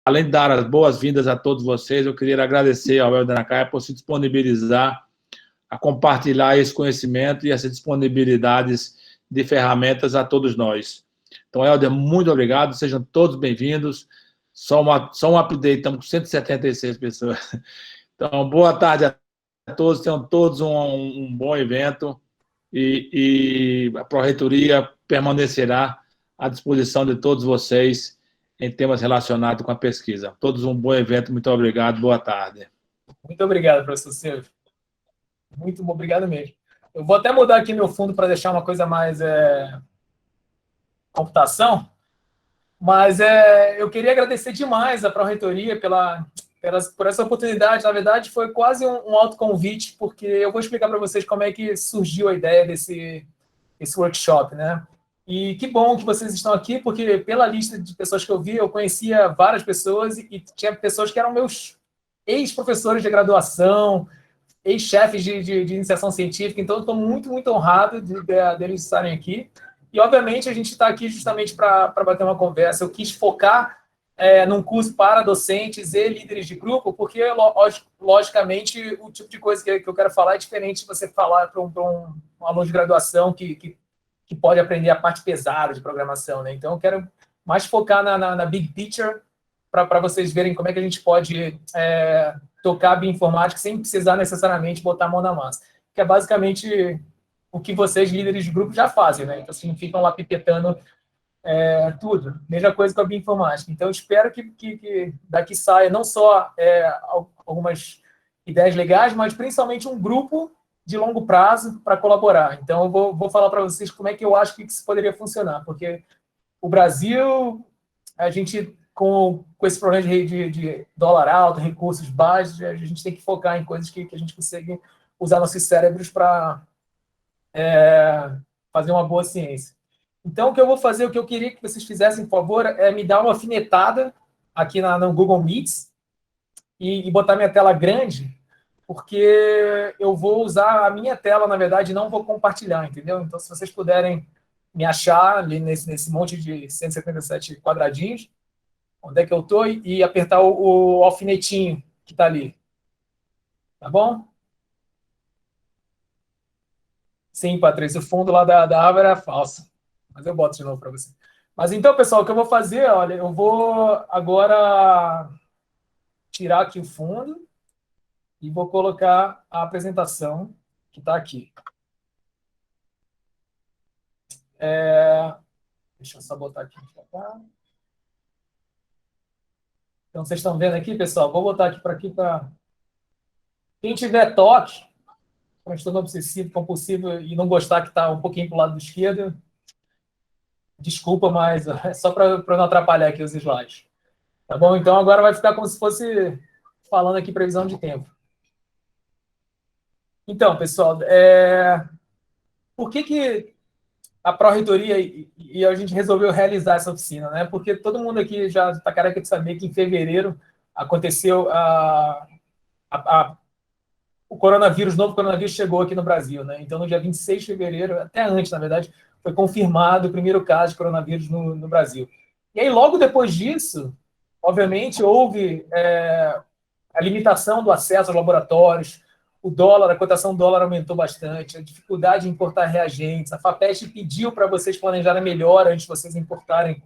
além de dar as boas-vindas a todos vocês, eu queria agradecer ao Helder Nakaya por se disponibilizar a compartilhar esse conhecimento e essas disponibilidades de ferramentas a todos nós. Então, Helder, muito obrigado, sejam todos bem-vindos. Só um update, estamos com 176 pessoas. Então, boa tarde a todos, tenham todos um bom evento e a Pró-Reitoria permanecerá à disposição de todos vocês em temas relacionados com a pesquisa. Todos um bom evento, muito obrigado, boa tarde. Muito obrigado, professor Silvio. Muito obrigado mesmo. Eu vou até mudar aqui meu fundo para deixar uma coisa mais computação, mas eu queria agradecer demais a Pró-Reitoria por essa oportunidade. Na verdade, foi quase um autoconvite, porque eu vou explicar para vocês como é que surgiu a ideia desse workshop, né? E que bom que vocês estão aqui, porque pela lista de pessoas que eu vi, eu conhecia várias pessoas e tinha pessoas que eram meus ex-professores de graduação, ex-chefes de iniciação científica, então eu estou muito, muito honrado deles estarem aqui. E, obviamente, a gente está aqui justamente para bater uma conversa. Eu quis focar num curso para docentes e líderes de grupo, porque, logicamente, o tipo de coisa que eu quero falar é diferente de você falar para um aluno de graduação que pode aprender a parte pesada de programação, né? Então, eu quero mais focar na big picture para vocês verem como é que a gente pode tocar a bioinformática sem precisar necessariamente botar a mão na massa. Que é basicamente o que vocês, líderes de grupo, já fazem, né? Então, assim, ficam lá pipetando tudo. Mesma coisa com a bioinformática. Então, eu espero que daqui saia não só algumas ideias legais, mas principalmente um grupo de longo prazo para colaborar. Então, eu vou falar para vocês como é que eu acho que isso poderia funcionar, porque o Brasil, a gente, com esse problema de dólar alto, recursos baixos, a gente tem que focar em coisas que a gente consiga usar nossos cérebros para fazer uma boa ciência. Então, o que eu vou fazer, o que eu queria que vocês fizessem, por favor, é me dar uma alfinetada aqui no Google Meets e botar minha tela grande, porque eu vou usar a minha tela, na verdade, e não vou compartilhar, entendeu? Então, se vocês puderem me achar ali nesse monte de 177 quadradinhos, onde é que eu estou, e apertar o alfinetinho que está ali. Tá bom? Sim, Patrícia, o fundo lá da árvore era falso. Mas eu boto de novo para você. Mas então, pessoal, o que eu vou fazer, olha, eu vou agora tirar aqui o fundo e vou colocar a apresentação que está aqui. Deixa eu só botar aqui para cá. Então, vocês estão vendo aqui, pessoal? Vou botar aqui para... Quem tiver toque, transtorno obsessivo, compulsivo, e não gostar que está um pouquinho para o lado esquerdo, desculpa, mas é só para não atrapalhar aqui os slides. Tá bom? Então, agora vai ficar como se fosse falando aqui previsão de tempo. Então, pessoal, por que a Pró-Reitoria e a gente resolveu realizar essa oficina, né? Porque todo mundo aqui já está careca de saber que em fevereiro aconteceu o coronavírus, novo coronavírus chegou aqui no Brasil, né? Então, no dia 26 de fevereiro, até antes, na verdade, foi confirmado o primeiro caso de coronavírus no Brasil. E aí, logo depois disso, obviamente, houve a limitação do acesso aos laboratórios, o dólar, a cotação do dólar aumentou bastante, a dificuldade de importar reagentes, a FAPESP pediu para vocês planejarem melhor antes de vocês importarem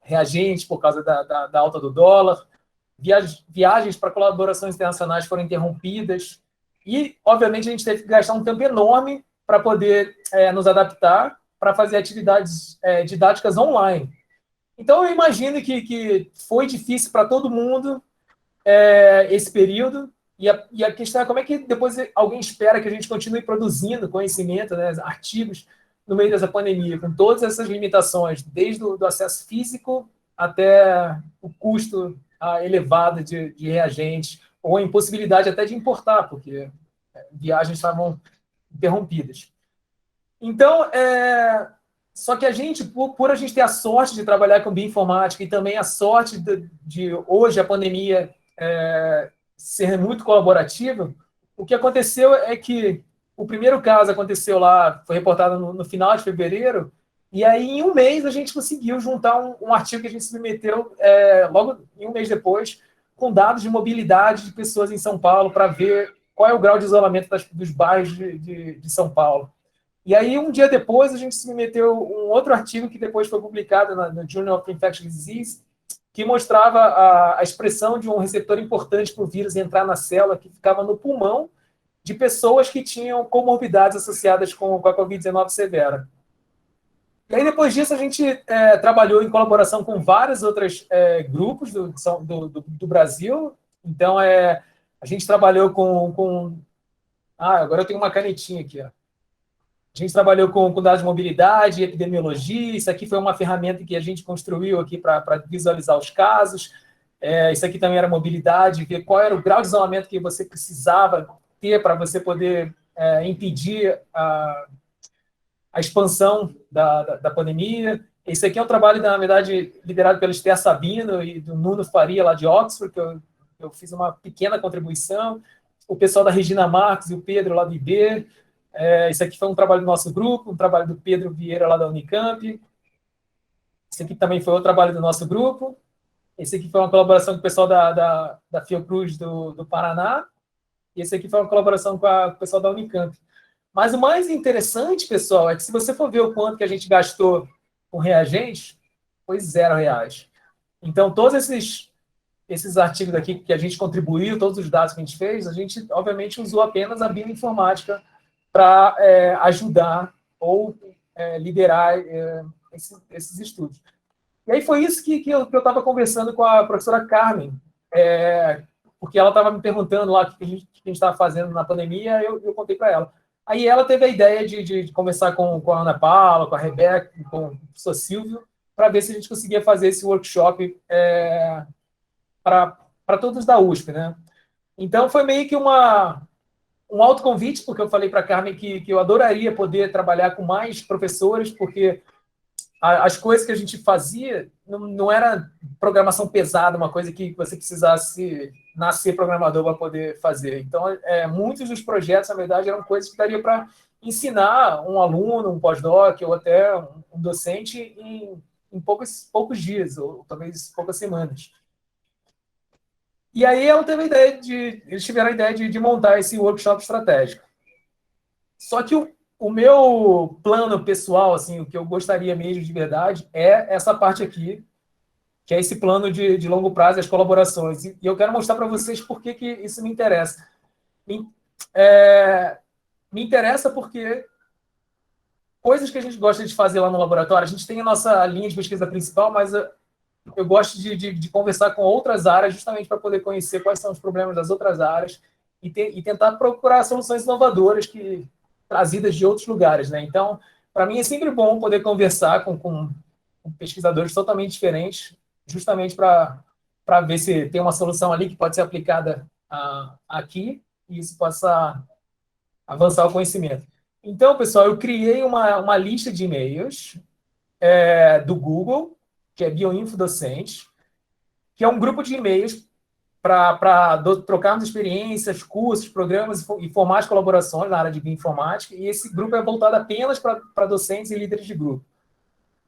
reagentes por causa da alta do dólar, viagens para colaborações internacionais foram interrompidas e, obviamente, a gente teve que gastar um tempo enorme para poder nos adaptar para fazer atividades didáticas online. Então, eu imagino que foi difícil para todo mundo esse período, e a questão é como é que depois alguém espera que a gente continue produzindo conhecimento, né, artigos, no meio dessa pandemia, com todas essas limitações, desde do acesso físico até o custo elevado de reagentes, ou a impossibilidade até de importar, porque viagens estavam interrompidas. Então, só que a gente, por a gente ter a sorte de trabalhar com bioinformática e também a sorte de hoje a pandemia ser muito colaborativa, o que aconteceu é que o primeiro caso aconteceu lá, foi reportado no final de fevereiro, E aí, em um mês, a gente conseguiu juntar um artigo que a gente submeteu logo em um mês depois, com dados de mobilidade de pessoas em São Paulo, para ver qual é o grau de isolamento dos bairros de São Paulo. E aí, um dia depois, a gente submeteu um outro artigo que depois foi publicado no Journal of Infectious Disease, que mostrava a expressão de um receptor importante para o vírus entrar na célula que ficava no pulmão de pessoas que tinham comorbidades associadas com a Covid-19 severa. E aí, depois disso, a gente trabalhou em colaboração com vários outros grupos do Brasil. Então, a gente trabalhou com... Ah, agora eu tenho uma canetinha aqui, ó. A gente trabalhou com dados de mobilidade, epidemiologia. Isso aqui foi uma ferramenta que a gente construiu aqui para visualizar os casos. Isso aqui também era mobilidade, ver qual era o grau de isolamento que você precisava ter para você poder impedir a expansão da pandemia. Esse aqui é um trabalho, na verdade, liderado pelo Esther Sabino e do Nuno Faria, lá de Oxford, que eu fiz uma pequena contribuição. O pessoal da Regina Marques e o Pedro, lá do IB. Esse aqui foi um trabalho do nosso grupo, um trabalho do Pedro Vieira, lá da Unicamp. Esse aqui também foi outro trabalho do nosso grupo. Esse aqui foi uma colaboração com o pessoal da Fiocruz do Paraná. E esse aqui foi uma colaboração com o pessoal da Unicamp. Mas o mais interessante, pessoal, é que se você for ver o quanto que a gente gastou com reagentes, foi R$0. Então, todos esses artigos aqui que a gente contribuiu, todos os dados que a gente fez, a gente, obviamente, usou apenas a bioinformática para ajudar ou liderar esses estudos. E aí foi isso que eu estava conversando com a professora Carmen, porque ela estava me perguntando lá o que a gente estava fazendo na pandemia, eu contei para ela. Aí ela teve a ideia de conversar com a Ana Paula, com a Rebeca, com o professor Silvio, para ver se a gente conseguia fazer esse workshop para todos da USP, né? Então, foi meio que um autoconvite, porque eu falei para a Carmen que eu adoraria poder trabalhar com mais professores, porque as coisas que a gente fazia não era programação pesada, uma coisa que você precisasse nascer programador para poder fazer. Então, muitos dos projetos, na verdade, eram coisas que daria para ensinar um aluno, um pós-doc ou até um docente em poucos dias, ou talvez poucas semanas. E aí eles tiveram a ideia de montar esse workshop estratégico. Só que o meu plano pessoal, assim, o que eu gostaria mesmo de verdade, é essa parte aqui, que é esse plano de longo prazo e as colaborações. E eu quero mostrar para vocês por que isso me interessa. Me interessa porque coisas que a gente gosta de fazer lá no laboratório, a gente tem a nossa linha de pesquisa principal, mas eu gosto de conversar com outras áreas justamente para poder conhecer quais são os problemas das outras áreas e tentar procurar soluções inovadoras trazidas de outros lugares, né? Então, para mim é sempre bom poder conversar com pesquisadores totalmente diferentes, justamente para ver se tem uma solução ali que pode ser aplicada aqui e isso possa avançar o conhecimento. Então, pessoal, eu criei uma lista de e-mails do Google, que é Bioinfo Docente, que é um grupo de e-mails para trocarmos experiências, cursos, programas e formar colaborações na área de bioinformática, e esse grupo é voltado apenas para docentes e líderes de grupo.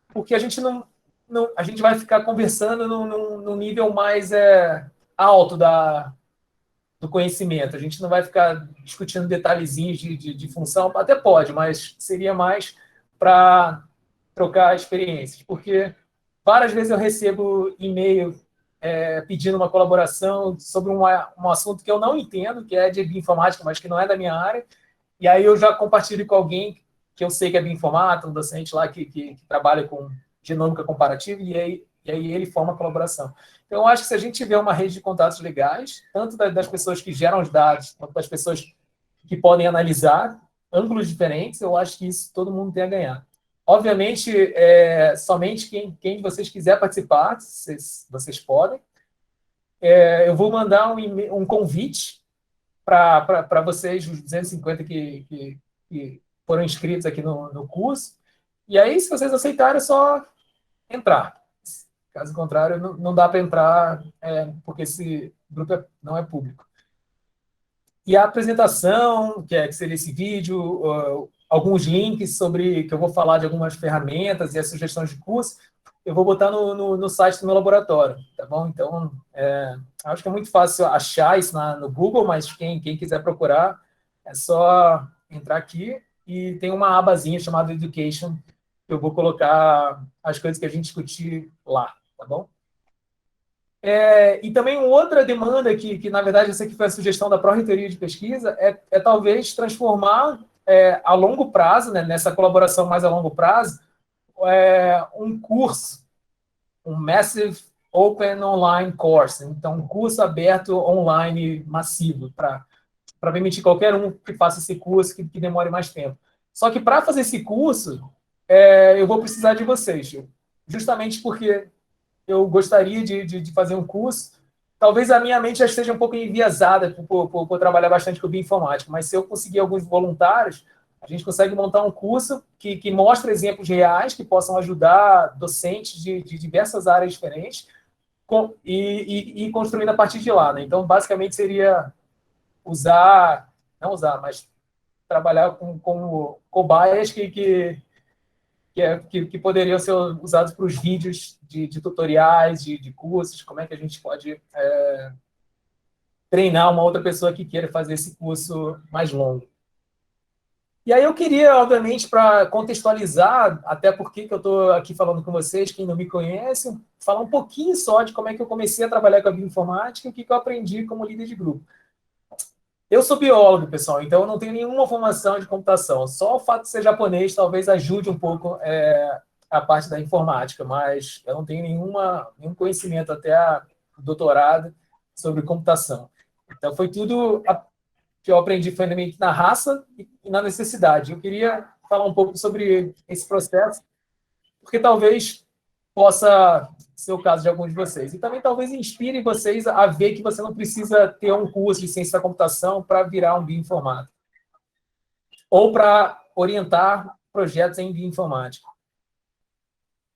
Porque a gente a gente vai ficar conversando no nível mais alto do conhecimento. A gente não vai ficar discutindo detalhezinhos de função, até pode, mas seria mais para trocar experiências, porque várias vezes eu recebo e-mail pedindo uma colaboração sobre um assunto que eu não entendo, que é de bioinformática, mas que não é da minha área, e aí eu já compartilho com alguém que eu sei que é bioinformata, um docente lá que trabalha com genômica comparativa, e aí ele forma a colaboração. Então, eu acho que se a gente tiver uma rede de contatos legais, tanto das pessoas que geram os dados, quanto das pessoas que podem analisar ângulos diferentes, eu acho que isso todo mundo tem a ganhar. Obviamente, somente quem vocês quiser participar, vocês podem. Eu vou mandar um convite para vocês, os 250 que foram inscritos aqui no curso. E aí, se vocês aceitarem, é só entrar. Caso contrário, não dá para entrar, porque esse grupo não é público. E a apresentação, que seria esse vídeo, alguns links sobre que eu vou falar de algumas ferramentas e as sugestões de curso, eu vou botar no site do meu laboratório, tá bom? Então, acho que é muito fácil achar isso no Google, mas quem quiser procurar, é só entrar aqui e tem uma abazinha chamada Education, que eu vou colocar as coisas que a gente discutir lá, tá bom? E também uma outra demanda que, na verdade, essa aqui foi a sugestão da Pró-Reitoria de Pesquisa, é talvez transformar a longo prazo, né, nessa colaboração mais a longo prazo, um curso, um Massive Open Online Course, então um curso aberto online massivo, para permitir qualquer um que faça esse curso que demore mais tempo. Só que para fazer esse curso, eu vou precisar de vocês, justamente porque eu gostaria de fazer um curso. Talvez a minha mente já esteja um pouco enviesada por trabalhar bastante com bioinformática, mas se eu conseguir alguns voluntários, a gente consegue montar um curso que mostre exemplos reais que possam ajudar docentes de diversas áreas diferentes e construindo a partir de lá, né? Então, basicamente, seria mas trabalhar com cobaias que poderiam ser usados para os vídeos de tutoriais, de cursos, como é que a gente pode treinar uma outra pessoa que queira fazer esse curso mais longo. E aí eu queria, obviamente, para contextualizar, até porque que eu estou aqui falando com vocês, quem não me conhece, falar um pouquinho só de como é que eu comecei a trabalhar com a bioinformática e o que eu aprendi como líder de grupo. Eu sou biólogo, pessoal, então eu não tenho nenhuma formação de computação. Só o fato de ser japonês talvez ajude um pouco a parte da informática, mas eu não tenho nenhum conhecimento até o doutorado sobre computação. Então foi tudo que eu aprendi foi meio que na raça e na necessidade. Eu queria falar um pouco sobre esse processo, porque talvez possa ser o caso de alguns de vocês. E também talvez inspire vocês a ver que você não precisa ter um curso de ciência da computação para virar um bioinformático ou para orientar projetos em bioinformática.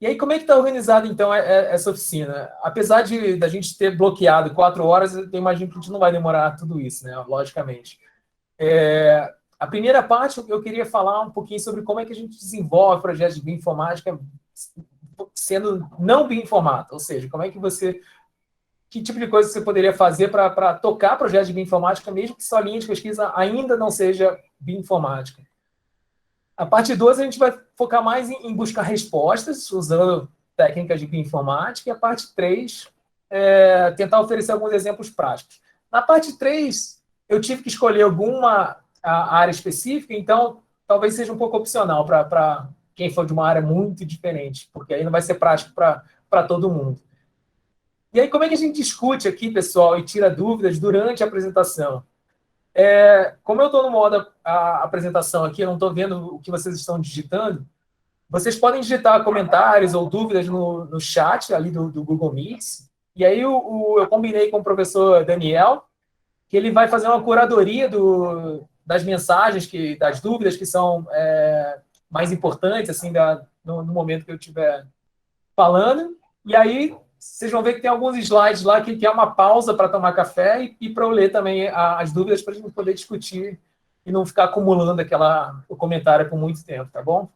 E aí, como é que está organizada, então, essa oficina? Apesar da gente ter bloqueado 4 horas, eu imagino que a gente não vai demorar tudo isso, né? Logicamente. A primeira parte, eu queria falar um pouquinho sobre como é que a gente desenvolve projetos de bioinformática sendo não bioinformata, ou seja, que tipo de coisa você poderia fazer para tocar projetos de bioinformática, mesmo que sua linha de pesquisa ainda não seja bioinformática. A parte 2, a gente vai focar mais em buscar respostas, usando técnicas de bioinformática, e a parte 3, tentar oferecer alguns exemplos práticos. Na parte 3, eu tive que escolher alguma área específica, então talvez seja um pouco opcional para quem for de uma área muito diferente, porque aí não vai ser prático para todo mundo. E aí, como é que a gente discute aqui, pessoal, e tira dúvidas durante a apresentação? Como eu estou no modo apresentação aqui, eu não estou vendo o que vocês estão digitando, vocês podem digitar comentários ou dúvidas no chat ali do Google Meets, e aí eu combinei com o professor Daniel, que ele vai fazer uma curadoria das mensagens, das dúvidas que são mais importantes, assim, no momento que eu estiver falando. E aí, vocês vão ver que tem alguns slides lá que é uma pausa para tomar café e para eu ler também as dúvidas para a gente poder discutir e não ficar acumulando o comentário por muito tempo, tá bom?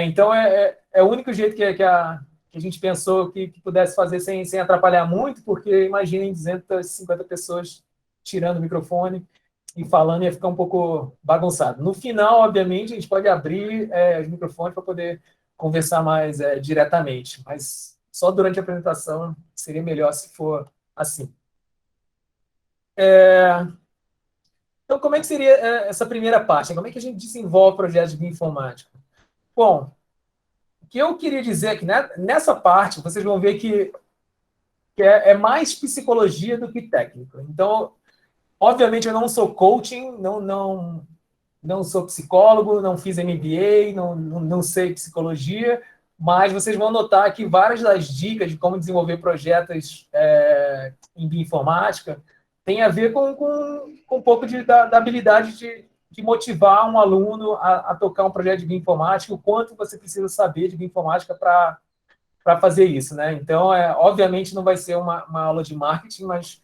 Então, é o único jeito que a gente pensou que pudesse fazer sem atrapalhar muito, porque imaginem 250 pessoas tirando o microfone e falando, ia ficar um pouco bagunçado. No final, obviamente, a gente pode abrir os microfones para poder conversar mais diretamente, mas só durante a apresentação seria melhor se for assim. Então, como é que seria essa primeira parte? Como é que a gente desenvolve projetos de bioinformática? Bom, o que eu queria dizer é que nessa parte, vocês vão ver que é mais psicologia do que técnico. Então, obviamente, eu não sou coaching, não sou psicólogo, não fiz MBA, não sei psicologia, mas vocês vão notar que várias das dicas de como desenvolver projetos em bioinformática tem a ver com um pouco da habilidade de motivar um aluno a tocar um projeto de bioinformática, o quanto você precisa saber de bioinformática para fazer isso, né? Então, obviamente, não vai ser uma aula de marketing, mas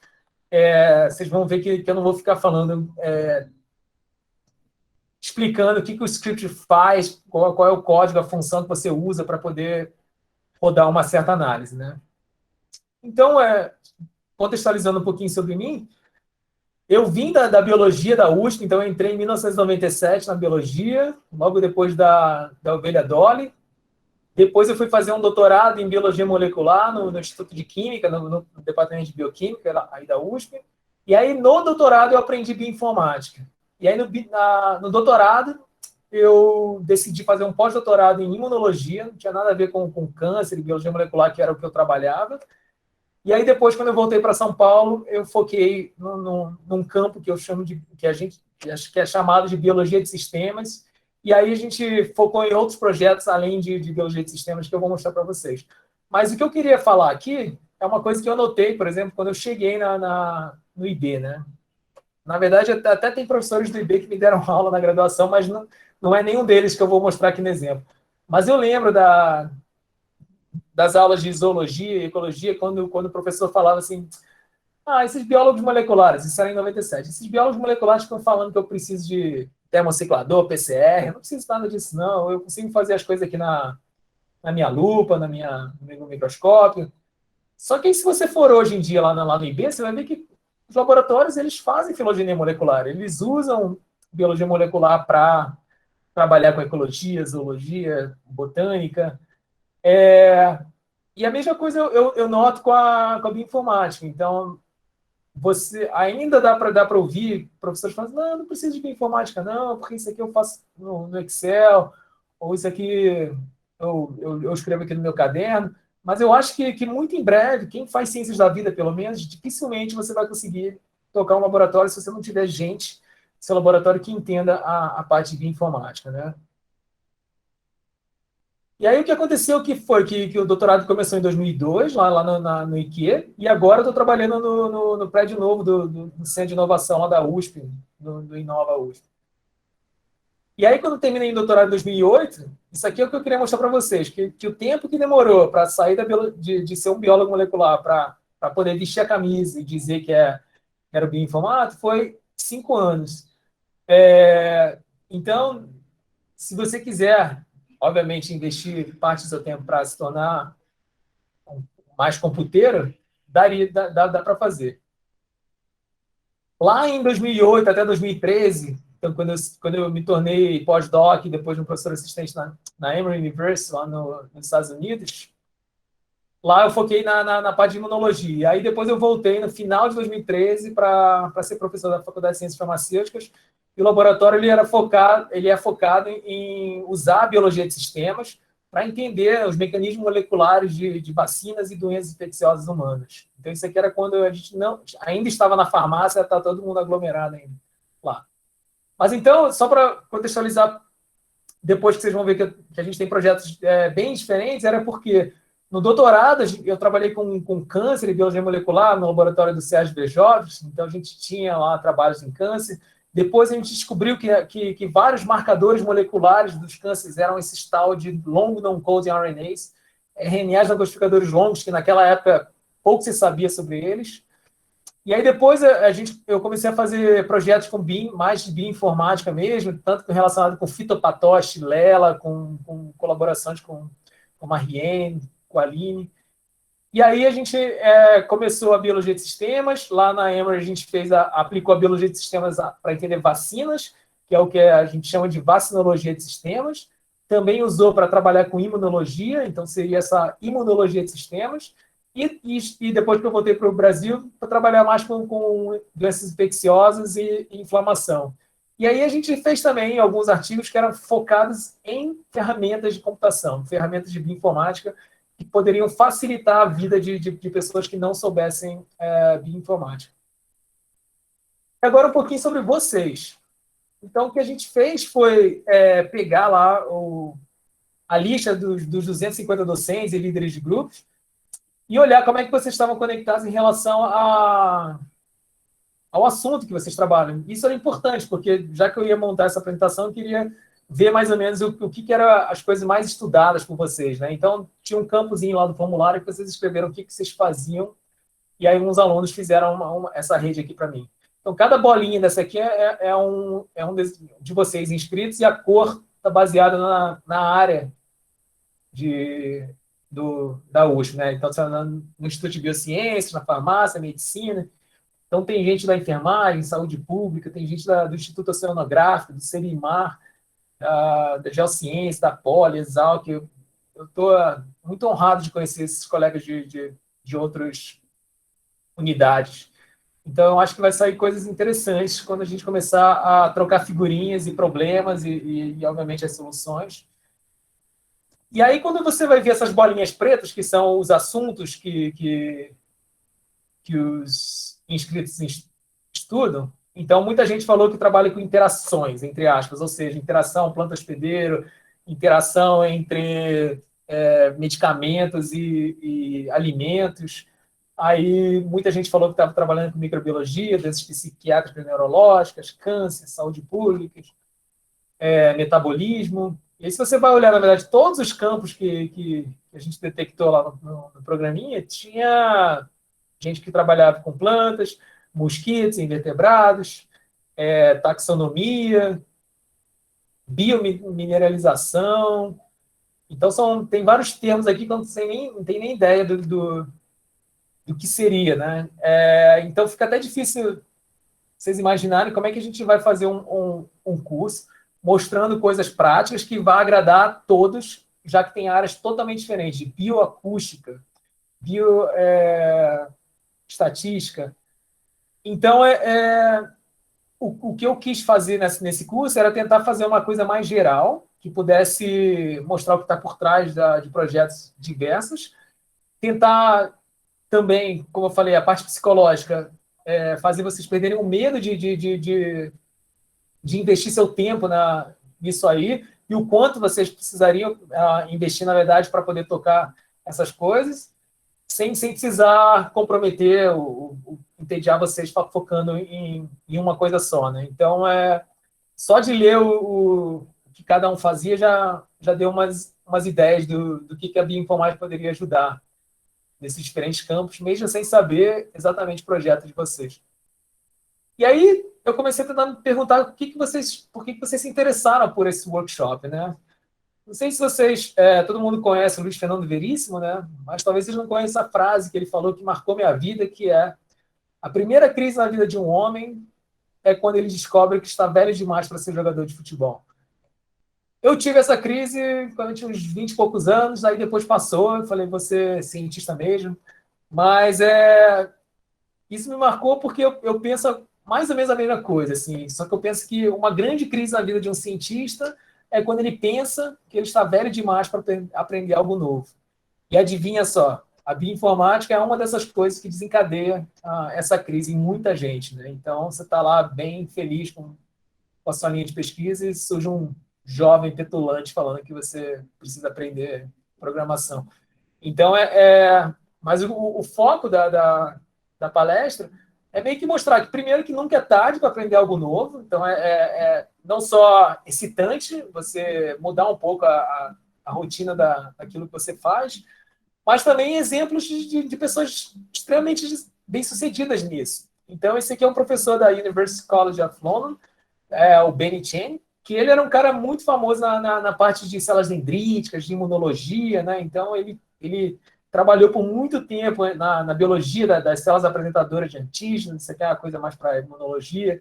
vocês vão ver que eu não vou ficar falando explicando o que o script faz, qual é o código, a função que você usa para poder rodar uma certa análise, né? Então, contextualizando um pouquinho sobre mim, eu vim da biologia da USP, então eu entrei em 1997 na biologia, logo depois da ovelha Dolly. Depois eu fui fazer um doutorado em biologia molecular no Instituto de Química, no departamento de bioquímica aí da USP. E aí no doutorado eu aprendi bioinformática. E aí no doutorado eu decidi fazer um pós-doutorado em imunologia, não tinha nada a ver com câncer e biologia molecular, que era o que eu trabalhava. E aí depois, quando eu voltei para São Paulo, eu foquei num campo que eu chamo de, acho que é chamado de biologia de sistemas. E aí a gente focou em outros projetos além de biologia de sistemas que eu vou mostrar para vocês. Mas o que eu queria falar aqui é uma coisa que eu notei, por exemplo, quando eu cheguei no IB, né? Na verdade, até tem professores do IB que me deram aula na graduação, mas não é nenhum deles que eu vou mostrar aqui no exemplo. Mas eu lembro das aulas de zoologia e ecologia, quando o professor falava assim: esses biólogos moleculares, isso era em 97, esses biólogos moleculares estão falando que eu preciso de termociclador, PCR, eu não preciso nada disso, não, eu consigo fazer as coisas aqui na minha lupa, no meu microscópio. Só que aí, se você for hoje em dia lá no IB, você vai ver que os laboratórios, eles fazem filogenia molecular, eles usam biologia molecular para trabalhar com ecologia, zoologia, botânica. E a mesma coisa eu noto com a bioinformática. Então, você ainda dá para ouvir professores falando: não preciso de bioinformática, não, porque isso aqui eu faço no Excel, ou isso aqui eu escrevo aqui no meu caderno. Mas eu acho que muito em breve, quem faz ciências da vida, pelo menos, dificilmente você vai conseguir tocar um laboratório se você não tiver gente no seu laboratório que entenda a parte de bioinformática, né? E aí o que aconteceu que foi que o doutorado começou em 2002, lá no IQ, e agora eu estou trabalhando no prédio novo do Centro de Inovação lá da USP, do Inova USP. E aí, quando eu terminei o doutorado em 2008, isso aqui é o que eu queria mostrar para vocês, que o tempo que demorou para sair de ser um biólogo molecular para poder vestir a camisa e dizer que era o bioinformático foi 5 anos. Então, se você quiser, obviamente, investir parte do seu tempo para se tornar mais computeiro, dá para fazer. Lá em 2008 até 2013, então, quando eu me tornei pós-doc, depois de um professor assistente na Emory University, lá nos Estados Unidos, lá eu foquei na parte de imunologia. Aí depois eu voltei no final de 2013 para ser professor da Faculdade de Ciências Farmacêuticas. E o laboratório ele é focado em usar a biologia de sistemas para entender os mecanismos moleculares de vacinas e doenças infecciosas humanas. Então, isso aqui era quando a gente ainda estava na farmácia, está todo mundo aglomerado ainda lá. Mas então, só para contextualizar, depois que vocês vão ver que a gente tem projetos bem diferentes, era porque no doutorado eu trabalhei com câncer e biologia molecular no laboratório do Sérgio Bejoves, então a gente tinha lá trabalhos em câncer. Depois a gente descobriu que vários marcadores moleculares dos cânceres eram esses tal de long non-coding RNAs, RNAs não codificadores longos, que naquela época pouco se sabia sobre eles. E aí depois eu comecei a fazer projetos mais de bioinformática mesmo, tanto relacionado com fitopatógeno, Lela, com colaborações com Mariene, com a Aline. E aí a gente começou a biologia de sistemas. Lá na Emory a gente aplicou a biologia de sistemas para entender vacinas, que é o que a gente chama de vacinologia de sistemas. Também usou para trabalhar com imunologia, então seria essa imunologia de sistemas. E depois que eu voltei para o Brasil, para trabalhar mais com doenças infecciosas e inflamação. E aí a gente fez também alguns artigos que eram focados em ferramentas de computação, ferramentas de bioinformática, que poderiam facilitar a vida de pessoas que não soubessem bioinformática. E agora um pouquinho sobre vocês. Então, o que a gente fez foi pegar lá a lista dos 250 docentes e líderes de grupos e olhar como é que vocês estavam conectados em relação ao assunto que vocês trabalham. Isso era importante, porque já que eu ia montar essa apresentação, eu queria ver mais ou menos o que eram as coisas mais estudadas por vocês, né? Então, tinha um campozinho lá do formulário que vocês escreveram o que vocês faziam, e aí uns alunos fizeram essa rede aqui para mim. Então, cada bolinha dessa aqui é um de vocês inscritos, e a cor está baseada na área da USP, né? Então, você está no Instituto de Biociências, na farmácia, medicina. Então, tem gente da enfermagem, saúde pública, tem gente do Instituto Oceanográfico, do CERIMAR, da Geociência, da Poli, Exalc. Eu estou muito honrado de conhecer esses colegas de outras unidades. Então, eu acho que vai sair coisas interessantes quando a gente começar a trocar figurinhas e problemas e obviamente, as soluções. E aí, quando você vai ver essas bolinhas pretas, que são os assuntos que os inscritos estudam, então, muita gente falou que trabalha com interações, entre aspas, ou seja, interação planta-hospedeiro, interação entre medicamentos e alimentos. Aí, muita gente falou que estava trabalhando com microbiologia, doenças psiquiátricas, neurológicas, câncer, saúde pública, metabolismo. E aí, se você vai olhar, na verdade, todos os campos que a gente detectou lá no programinha, tinha gente que trabalhava com plantas, mosquitos, invertebrados, taxonomia, biomineralização. Então, tem vários termos aqui que eu não tenho nem ideia do que seria, né? Então, fica até difícil vocês imaginarem como é que a gente vai fazer um curso mostrando coisas práticas que vai agradar a todos, já que tem áreas totalmente diferentes, de bioacústica, bioestatística. Então, o que eu quis fazer nesse curso era tentar fazer uma coisa mais geral, que pudesse mostrar o que está por trás de projetos diversos, tentar também, como eu falei, a parte psicológica, fazer vocês perderem o medo de investir seu tempo nisso aí, e o quanto vocês precisariam investir, na verdade, para poder tocar essas coisas, sem precisar comprometer entediar vocês focando em uma coisa só, né? Então, só de ler o que cada um fazia já deu umas ideias do que a bioinformática poderia ajudar nesses diferentes campos, mesmo sem saber exatamente o projeto de vocês. E aí eu comecei a tentar me perguntar por que vocês se interessaram por esse workshop, né? Não sei se vocês, todo mundo conhece o Luiz Fernando Veríssimo, né? Mas talvez vocês não conheçam a frase que ele falou que marcou minha vida, que é: a primeira crise na vida de um homem é quando ele descobre que está velho demais para ser jogador de futebol. Eu tive essa crise quando eu tinha uns 20 e poucos anos, aí depois passou, eu falei, vou ser cientista mesmo. Mas isso me marcou porque eu penso mais ou menos a mesma coisa, assim. Só que eu penso que uma grande crise na vida de um cientista é quando ele pensa que ele está velho demais para aprender algo novo. E adivinha só, a bioinformática é uma dessas coisas que desencadeia essa crise em muita gente, né? Então, você está lá bem feliz com a sua linha de pesquisa e surge um jovem petulante falando que você precisa aprender programação. Então, mas o foco da palestra é meio que mostrar que, primeiro, que nunca é tarde para aprender algo novo. Então, não só excitante você mudar um pouco a rotina daquilo que você faz, mas também exemplos de pessoas extremamente bem-sucedidas nisso. Então, esse aqui é um professor da University College of London, o Benny Chen, que ele era um cara muito famoso na parte de células dendríticas, de imunologia, né? Então, ele trabalhou por muito tempo na biologia das células apresentadoras de antígenos, isso aqui é uma coisa mais para imunologia.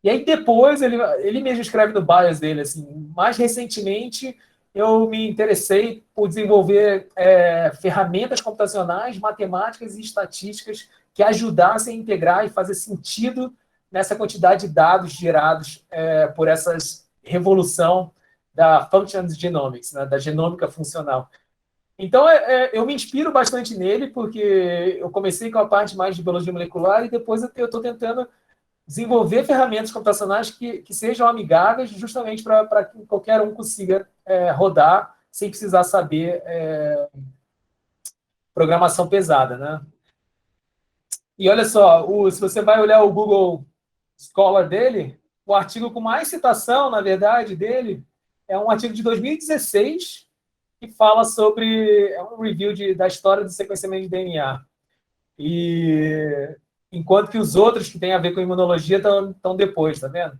E aí, depois, ele mesmo escreve no bios dele, assim, mais recentemente, eu me interessei por desenvolver ferramentas computacionais, matemáticas e estatísticas que ajudassem a integrar e fazer sentido nessa quantidade de dados gerados por essa revolução da functional genomics, né, da genômica funcional. Então, eu me inspiro bastante nele, porque eu comecei com a parte mais de biologia molecular e depois eu estou tentando desenvolver ferramentas computacionais que sejam amigáveis justamente para que qualquer um consiga rodar sem precisar saber programação pesada, né? E olha só, se você vai olhar o Google Scholar dele, o artigo com mais citação, na verdade, dele, é um artigo de 2016 que fala sobre um review da história do sequenciamento de DNA. E enquanto que os outros que têm a ver com imunologia estão depois, tá vendo?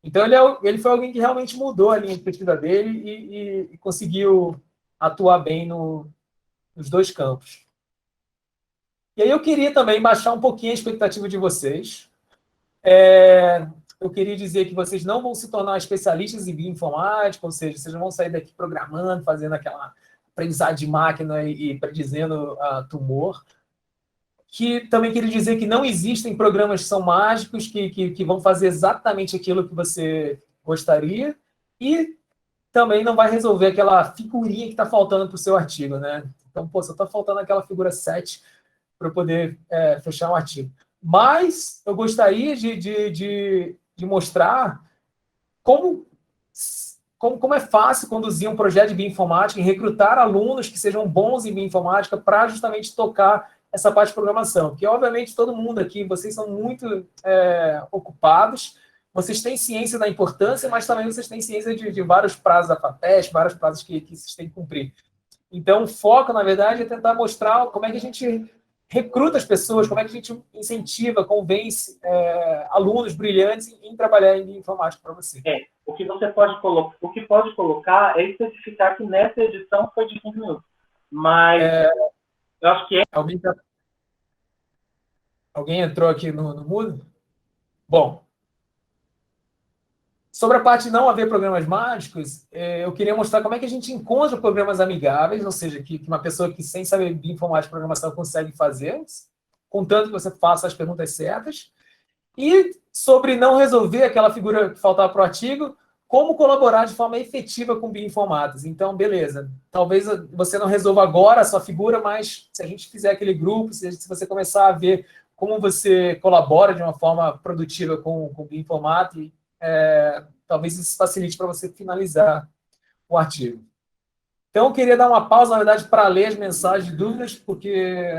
Então, ele foi alguém que realmente mudou a linha de pesquisa dele e conseguiu atuar bem nos dois campos. E aí eu queria também baixar um pouquinho a expectativa de vocês. Eu queria dizer que vocês não vão se tornar especialistas em bioinformática, ou seja, vocês não vão sair daqui programando, fazendo aquela aprendizagem de máquina e predizendo tumor. Que também queria dizer que não existem programas que são mágicos, que vão fazer exatamente aquilo que você gostaria, e também não vai resolver aquela figurinha que está faltando para o seu artigo, né? Então, só está faltando aquela figura 7 para eu poder fechar um artigo. Mas eu gostaria de mostrar como é fácil conduzir um projeto de bioinformática e recrutar alunos que sejam bons em bioinformática para justamente tocar essa parte de programação. Porque, obviamente, todo mundo aqui, vocês são muito ocupados, vocês têm ciência da importância, mas também vocês têm ciência de vários prazos da FAPESP, vários prazos que vocês têm que cumprir. Então, o foco, na verdade, é tentar mostrar como é que a gente recruta as pessoas, como é que a gente incentiva, convence alunos brilhantes em trabalhar em informática para você. O que você pode colocar, o que pode colocar é especificar que nessa edição foi de 15 minutos. Mas eu acho que Alguém entrou aqui no mudo? Bom, sobre a parte de não haver programas mágicos, eu queria mostrar como é que a gente encontra programas amigáveis, ou seja, que uma pessoa que sem saber bioinformática e programação consegue fazer, contanto que você faça as perguntas certas. E sobre não resolver aquela figura que faltava para o artigo, como colaborar de forma efetiva com bioinformáticos. Então, beleza, talvez você não resolva agora a sua figura, mas se a gente fizer aquele grupo, se você começar a ver como você colabora de uma forma produtiva com bioinformática, talvez isso facilite para você finalizar o artigo. Então, eu queria dar uma pausa, na verdade, para ler as mensagens de dúvidas, porque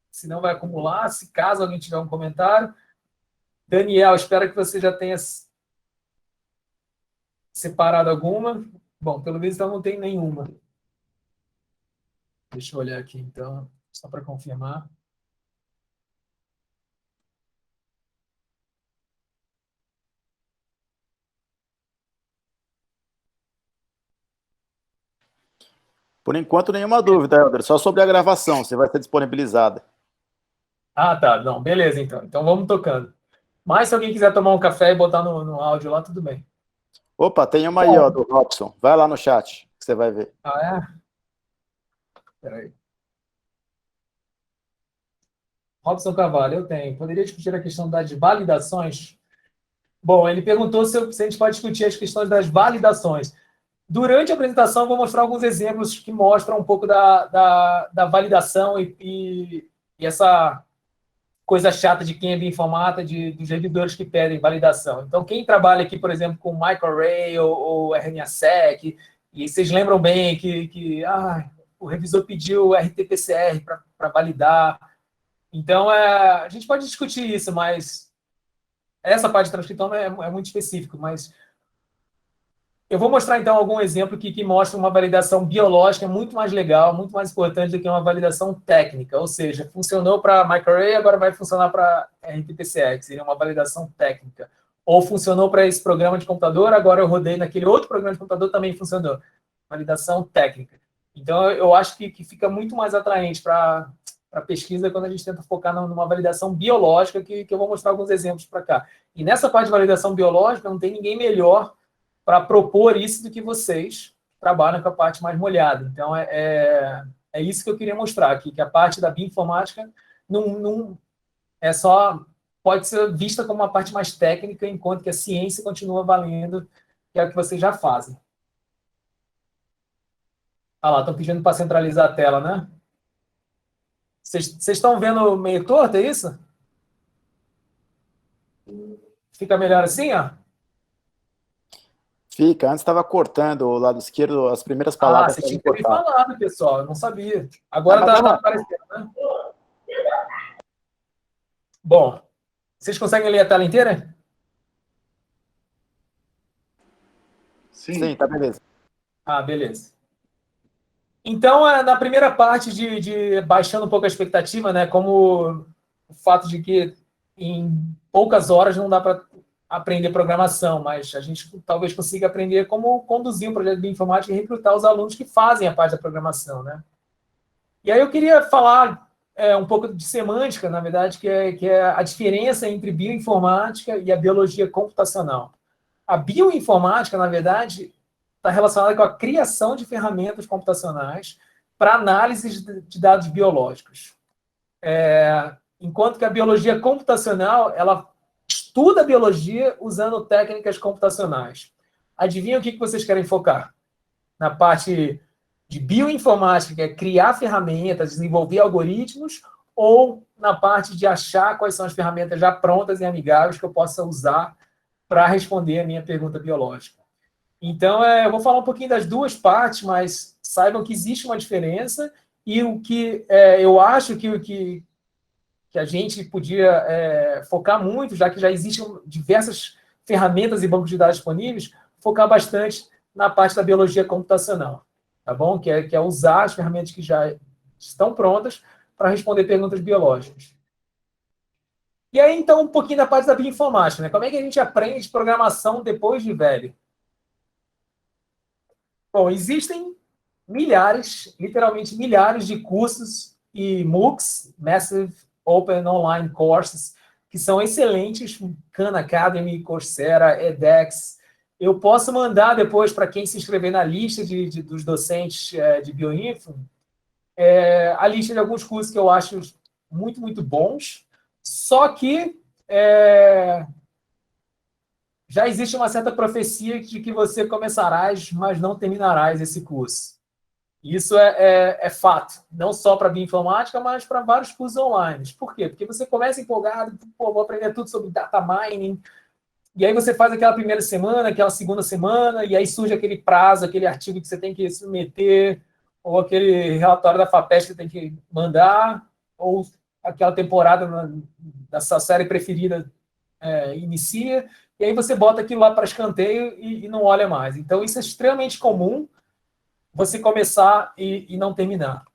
senão vai acumular, se caso alguém tiver um comentário. Daniel, espero que você já tenha separado alguma. Bom, pelo menos então não tem nenhuma. Deixa eu olhar aqui, então, só para confirmar. Por enquanto, nenhuma dúvida, Helder. Só sobre a gravação, se vai ser disponibilizada. Ah, tá. Não, beleza, então. Então vamos tocando. Mas se alguém quiser tomar um café e botar no áudio lá, tudo bem. Opa, tem uma aí, ó, do Robson. Vai lá no chat, que você vai ver. Ah, é? Peraí. Robson Carvalho, eu tenho. Poderia discutir a questão das validações? Bom, ele perguntou se a gente pode discutir as questões das validações. Durante a apresentação, eu vou mostrar alguns exemplos que mostram um pouco da validação e essa coisa chata de quem é bioinformata, dos servidores que pedem validação. Então, quem trabalha aqui, por exemplo, com microarray ou RNA-seq, e vocês lembram bem que o revisor pediu RT-PCR para validar. Então, a gente pode discutir isso, mas essa parte de transcriptoma é muito específico, mas eu vou mostrar, então, algum exemplo que mostra uma validação biológica muito mais legal, muito mais importante do que uma validação técnica. Ou seja, funcionou para microarray, agora vai funcionar para RT-PCR, que seria uma validação técnica. Ou funcionou para esse programa de computador, agora eu rodei naquele outro programa de computador, também funcionou. Validação técnica. Então, eu acho que fica muito mais atraente para pesquisa quando a gente tenta focar numa validação biológica, que eu vou mostrar alguns exemplos para cá. E nessa parte de validação biológica, não tem ninguém melhor para propor isso do que vocês trabalham com a parte mais molhada. Então, é isso que eu queria mostrar aqui, que a parte da bioinformática não é só, pode ser vista como uma parte mais técnica, enquanto que a ciência continua valendo, que é o que vocês já fazem. Ah lá, estão pedindo para centralizar a tela, né? Vocês estão vendo meio torto, é isso? Fica melhor assim, ó? Fica, antes estava cortando o lado esquerdo, as primeiras palavras. Você tinha que ter me falado, pessoal, eu não sabia. Agora está aparecendo, né? Bom, vocês conseguem ler a tela inteira? Sim, tá beleza. Ah, beleza. Então, na primeira parte de baixando um pouco a expectativa, né, como o fato de que em poucas horas não dá para aprender programação, mas a gente talvez consiga aprender como conduzir um projeto de bioinformática e recrutar os alunos que fazem a parte da programação, né? E aí eu queria falar um pouco de semântica, na verdade, que é a diferença entre bioinformática e a biologia computacional. A bioinformática, na verdade, está relacionada com a criação de ferramentas computacionais para análise de dados biológicos. Enquanto que a biologia computacional, ela estuda a biologia usando técnicas computacionais. Adivinha o que vocês querem focar? Na parte de bioinformática, que é criar ferramentas, desenvolver algoritmos, ou na parte de achar quais são as ferramentas já prontas e amigáveis que eu possa usar para responder a minha pergunta biológica. Então, eu vou falar um pouquinho das duas partes, mas saibam que existe uma diferença e o que eu acho que a gente podia focar muito, já que já existem diversas ferramentas e bancos de dados disponíveis, focar bastante na parte da biologia computacional, tá bom? Que é usar as ferramentas que já estão prontas para responder perguntas biológicas. E aí, então, um pouquinho da parte da bioinformática, né? Como é que a gente aprende programação depois de velho? Bom, existem milhares, literalmente milhares de cursos e MOOCs, Massive Open Online Courses, que são excelentes, Khan Academy, Coursera, edX. Eu posso mandar depois para quem se inscrever na lista dos docentes de bioinfo, a lista de alguns cursos que eu acho muito, muito bons, só que já existe uma certa profecia de que você começarás, mas não terminarás esse curso. Isso é fato, não só para bioinformática, mas para vários cursos online. Por quê? Porque você começa empolgado, vou aprender tudo sobre data mining, e aí você faz aquela primeira semana, aquela segunda semana, e aí surge aquele prazo, aquele artigo que você tem que submeter, ou aquele relatório da FAPESP que você tem que mandar, ou aquela temporada da sua série preferida inicia, e aí você bota aquilo lá para escanteio e não olha mais. Então, isso é extremamente comum, você começar e não terminar.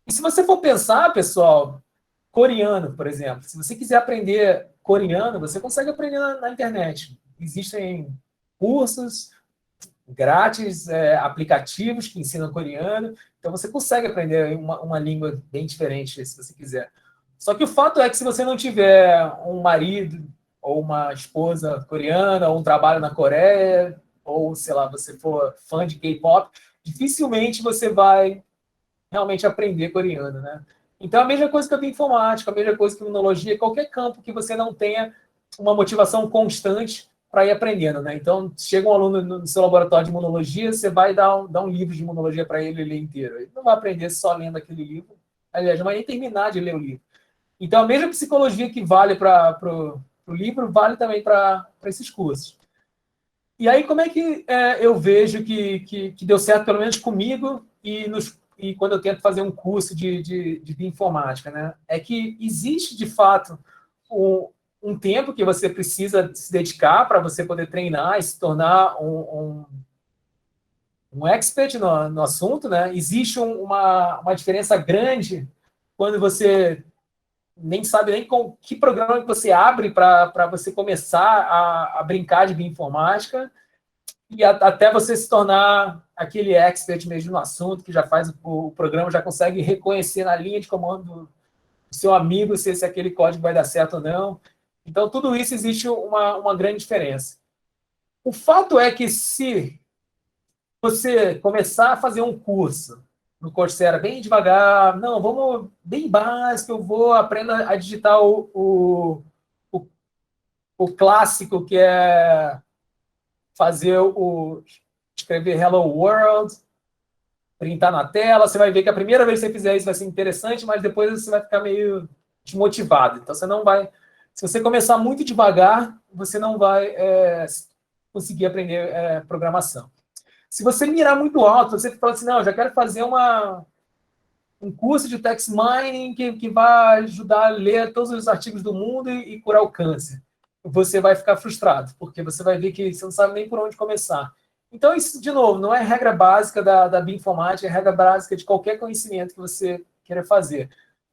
E se você for pensar, pessoal, coreano, por exemplo, se você quiser aprender coreano, você consegue aprender na internet. Existem cursos grátis, aplicativos que ensinam coreano, então você consegue aprender uma língua bem diferente, se você quiser. Só que o fato é que se você não tiver um marido ou uma esposa coreana, ou um trabalho na Coreia, ou, sei lá, você for fã de K-pop, dificilmente você vai realmente aprender coreano, né? Então, a mesma coisa que a bioinformática, a mesma coisa que a imunologia, qualquer campo que você não tenha uma motivação constante para ir aprendendo, né? Então, chega um aluno no seu laboratório de imunologia, você vai dar um livro de imunologia para ele ler inteiro. Ele não vai aprender só lendo aquele livro, aliás, não vai nem terminar de ler o livro. Então, a mesma psicologia que vale para o livro, vale também para esses cursos. E aí, como é que eu vejo que deu certo, pelo menos comigo, e quando eu tento fazer um curso de bioinformática, né? É que existe, de fato, um tempo que você precisa se dedicar para você poder treinar e se tornar um expert no assunto, né? Existe uma diferença grande quando você nem sabe nem com que programa que você abre para você começar a brincar de bioinformática e até você se tornar aquele expert mesmo no assunto, que já faz o programa, já consegue reconhecer na linha de comando do seu amigo se aquele código vai dar certo ou não. Então, tudo isso existe uma grande diferença. O fato é que se você começar a fazer um curso no Coursera bem devagar, não, vamos bem básico, eu vou aprender a digitar o clássico, que é escrever Hello World, printar na tela, você vai ver que a primeira vez que você fizer isso vai ser interessante, mas depois você vai ficar meio desmotivado. Então, você não vai... Se você começar muito devagar, você não vai conseguir aprender programação. Se você mirar muito alto, você fala assim, não, eu já quero fazer um curso de text mining que vai ajudar a ler todos os artigos do mundo e curar o câncer. Você vai ficar frustrado, porque você vai ver que você não sabe nem por onde começar. Então, isso, de novo, não é regra básica da bioinformática, é regra básica de qualquer conhecimento que você queira fazer.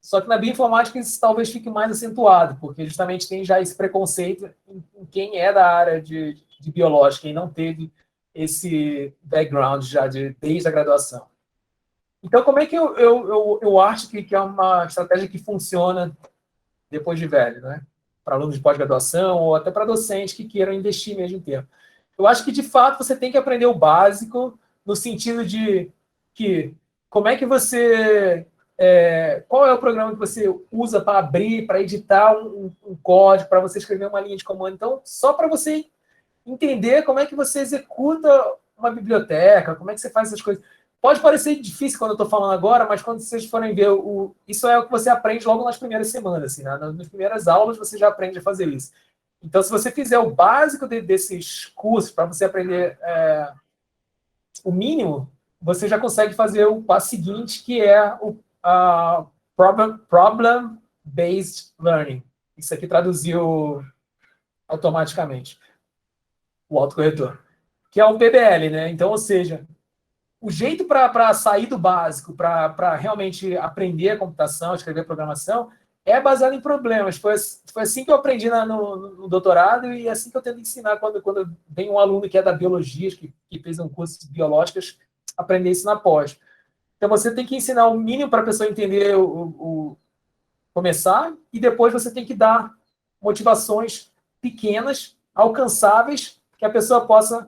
Só que na bioinformática isso talvez fique mais acentuado, porque justamente tem já esse preconceito em quem é da área de biológica e não teve esse background já desde a graduação. Então, como é que eu acho que é uma estratégia que funciona depois de velho, né? Para alunos de pós-graduação ou até para docentes que queiram investir mesmo tempo. Eu acho que, de fato, você tem que aprender o básico no sentido de que como é que você... qual é o programa que você usa para abrir, para editar um código, para você escrever uma linha de comando. Então, só para você entender como é que você executa uma biblioteca, como é que você faz essas coisas. Pode parecer difícil quando eu estou falando agora, mas quando vocês forem ver, isso é o que você aprende logo nas primeiras semanas. Assim, né? Nas primeiras aulas você já aprende a fazer isso. Então, se você fizer o básico desses cursos para você aprender o mínimo, você já consegue fazer o passo seguinte, que é o Problem-Based Learning. Isso aqui traduziu automaticamente o autocorretor, que é o PBL, né? Então, ou seja, o jeito para sair do básico, para realmente aprender a computação, escrever programação, é baseado em problemas. Foi assim que eu aprendi no doutorado e é assim que eu tento ensinar quando vem um aluno que é da biologia, que fez um curso de biológicas, aprender isso na pós. Então, você tem que ensinar o mínimo para a pessoa entender começar e depois você tem que dar motivações pequenas, alcançáveis, que a pessoa possa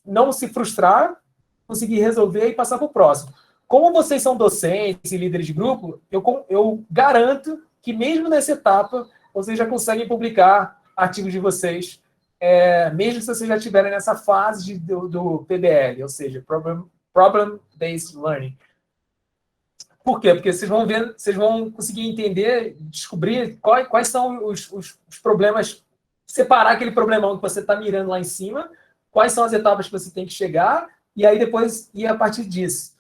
não se frustrar, conseguir resolver e passar para o próximo. Como vocês são docentes e líderes de grupo, eu garanto que mesmo nessa etapa, vocês já conseguem publicar artigos de vocês, mesmo se vocês já estiverem nessa fase do PBL, ou seja, Problem-Based Learning. Por quê? Porque vocês vão conseguir entender, descobrir quais são os problemas, separar aquele problemão que você está mirando lá em cima, quais são as etapas que você tem que chegar, e aí depois ir a partir disso.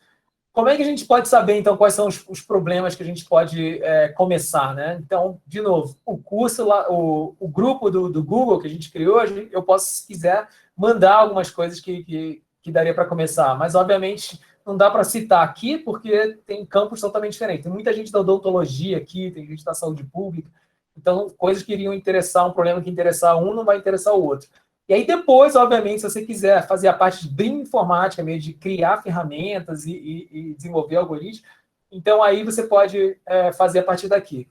Como é que a gente pode saber, então, quais são os problemas que a gente pode começar, né? Então, de novo, o curso lá, o grupo do Google que a gente criou, eu posso, se quiser, mandar algumas coisas que daria para começar, mas, obviamente, não dá para citar aqui, porque tem campos totalmente diferentes. Tem muita gente da odontologia aqui, tem gente da saúde pública, então, coisas que iriam interessar, um problema que interessar um não vai interessar o outro. E aí depois, obviamente, se você quiser fazer a parte de bioinformática mesmo, de criar ferramentas e desenvolver algoritmos, então aí você pode fazer a partir daqui.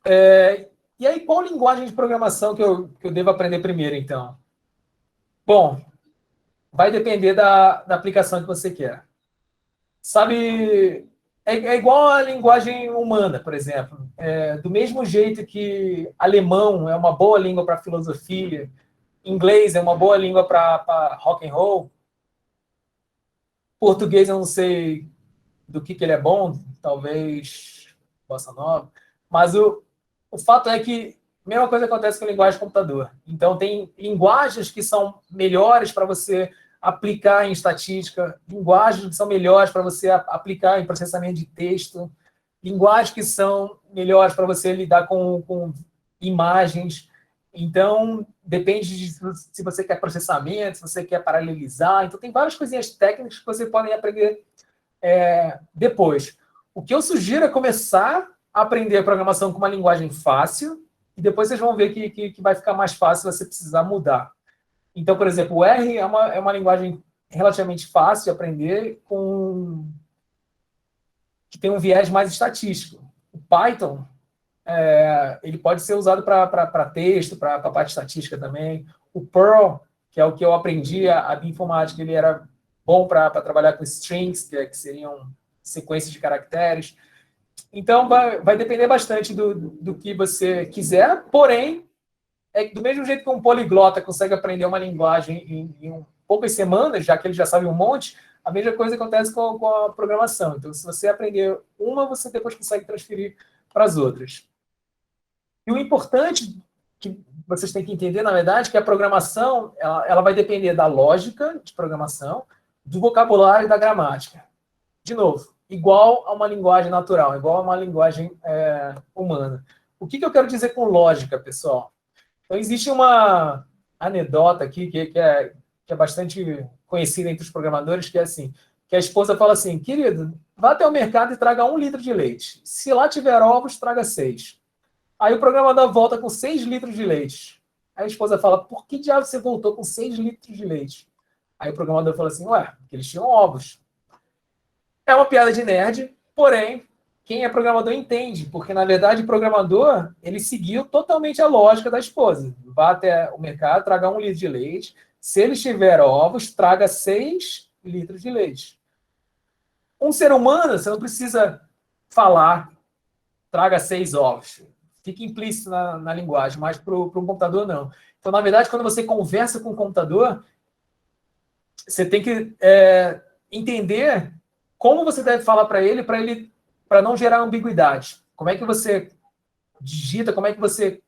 E aí, qual linguagem de programação que eu devo aprender primeiro, então? Bom, vai depender da aplicação que você quer. Sabe, é igual a linguagem humana, por exemplo. Do mesmo jeito que alemão é uma boa língua para filosofia, inglês é uma boa língua para rock and roll, português eu não sei do que ele é bom, talvez bossa nova, mas o fato é que a mesma coisa acontece com a linguagem de computador. Então, tem linguagens que são melhores para você aplicar em estatística, linguagens que são melhores para você aplicar em processamento de texto, linguagens que são melhores para você lidar com imagens. Então, depende de se você quer processamento, se você quer paralelizar. Então, tem várias coisinhas técnicas que você pode aprender depois. O que eu sugiro é começar a aprender a programação com uma linguagem fácil e depois vocês vão ver que vai ficar mais fácil você precisar mudar. Então, por exemplo, o R é uma linguagem relativamente fácil de aprender, que tem um viés mais estatístico. O Python, ele pode ser usado para texto, para a parte estatística também. O Perl, que é o que eu aprendi, a bioinformática, ele era bom para trabalhar com strings, que seriam sequências de caracteres. Então, vai depender bastante do que você quiser, porém, do mesmo jeito que um poliglota consegue aprender uma linguagem em poucas semanas, já que ele já sabe um monte, a mesma coisa acontece com a programação. Então, se você aprender uma, você depois consegue transferir para as outras. E o importante que vocês têm que entender, na verdade, é que a programação ela vai depender da lógica de programação, do vocabulário e da gramática. De novo, igual a uma linguagem natural, igual a uma linguagem humana. O que eu quero dizer com lógica, pessoal? Então, existe uma anedota aqui que é bastante conhecida entre os programadores, que é assim: que a esposa fala assim, querido, vá até o mercado e traga 1 litro de leite. Se lá tiver ovos, traga 6. Aí o programador volta com 6 litros de leite. Aí a esposa fala, por que diabo você voltou com 6 litros de leite? Aí o programador fala assim, ué, porque eles tinham ovos. É uma piada de nerd, porém, quem é programador entende, porque, na verdade, o programador, ele seguiu totalmente a lógica da esposa. Vá até o mercado, traga 1 litro de leite. Se ele tiver ovos, traga 6 litros de leite. Um ser humano, você não precisa falar, traga 6 ovos. Fica implícito na linguagem, mas para um computador, não. Então, na verdade, quando você conversa com o computador, você tem que entender como você deve falar para ele para não gerar ambiguidade. Como é que você digita, como é que você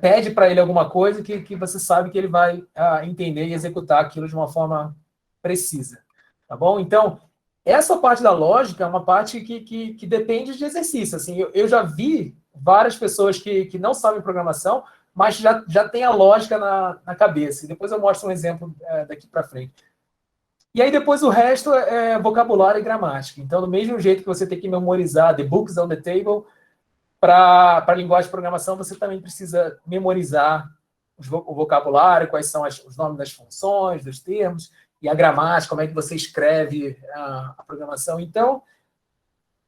pede para ele alguma coisa que você sabe que ele vai entender e executar aquilo de uma forma precisa. Tá bom? Então, essa parte da lógica é uma parte que depende de exercício. Assim, eu já vi várias pessoas que não sabem programação, mas já tem a lógica na cabeça. E depois eu mostro um exemplo daqui para frente. E aí depois o resto é vocabulário e gramática. Então, do mesmo jeito que você tem que memorizar the books on the table, para a linguagem de programação, você também precisa memorizar o vocabulário, quais são os nomes das funções, dos termos, e a gramática, como é que você escreve a programação. Então,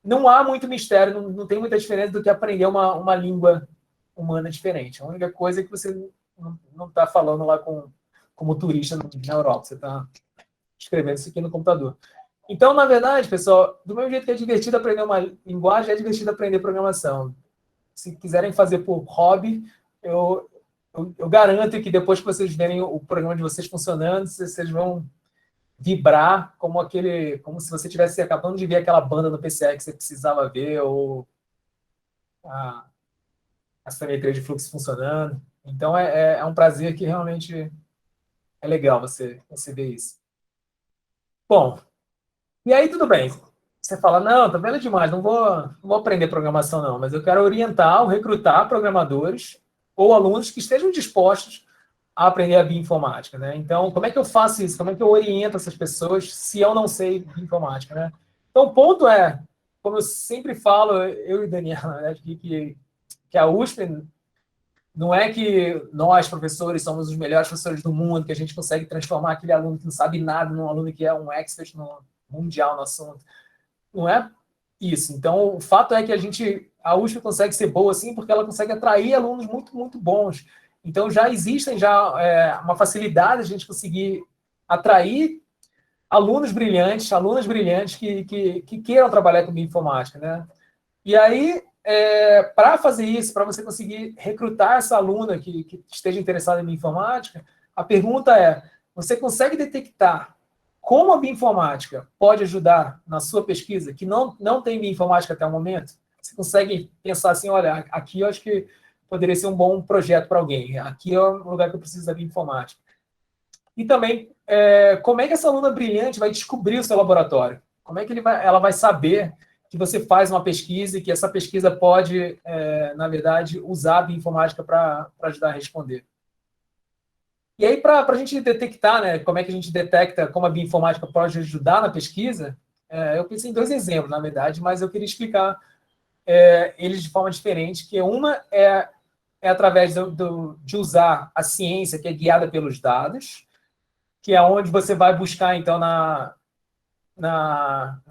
não há muito mistério, não tem muita diferença do que aprender uma língua humana diferente. A única coisa é que você não está falando lá como turista na Europa, você está escrevendo isso aqui no computador. Então, na verdade, pessoal, do mesmo jeito que é divertido aprender uma linguagem, é divertido aprender programação. Se quiserem fazer por hobby, eu garanto que depois que vocês verem o programa de vocês funcionando, vocês vão vibrar como se você estivesse acabando de ver aquela banda no PCE que você precisava ver, ou a simetria de fluxo funcionando. Então, é um prazer que realmente é legal você ver isso. Bom, e aí tudo bem. Você fala, não, tá vendo demais, não vou aprender programação não, mas eu quero orientar ou recrutar programadores ou alunos que estejam dispostos a aprender a bioinformática, né? Então, como é que eu faço isso? Como é que eu oriento essas pessoas se eu não sei bioinformática, né? Então, o ponto é, como eu sempre falo, eu e Daniela, né, que a USP não é que nós, professores, somos os melhores professores do mundo, que a gente consegue transformar aquele aluno que não sabe nada num aluno que é um expert mundial no assunto. Não é isso. Então, o fato é que a USP consegue ser boa assim porque ela consegue atrair alunos muito, muito bons. Então, já existem uma facilidade de a gente conseguir atrair alunas brilhantes que queiram trabalhar com bioinformática, né? E aí, para fazer isso, para você conseguir recrutar essa aluna que esteja interessada em bioinformática, a pergunta é, você consegue detectar como a bioinformática pode ajudar na sua pesquisa, que não tem bioinformática até o momento? Você consegue pensar assim, olha, aqui eu acho que poderia ser um bom projeto para alguém. Aqui é um lugar que eu preciso da bioinformática. E também, como é que essa aluna brilhante vai descobrir o seu laboratório? Como é que ela vai saber que você faz uma pesquisa e que essa pesquisa pode, na verdade, usar a bioinformática para ajudar a responder? E aí, para a gente detectar, né, como é que a gente detecta como a bioinformática pode ajudar na pesquisa, eu pensei em 2 exemplos, na verdade, mas eu queria explicar eles de forma diferente, que uma é através de usar a ciência que é guiada pelos dados, que é onde você vai buscar, então, na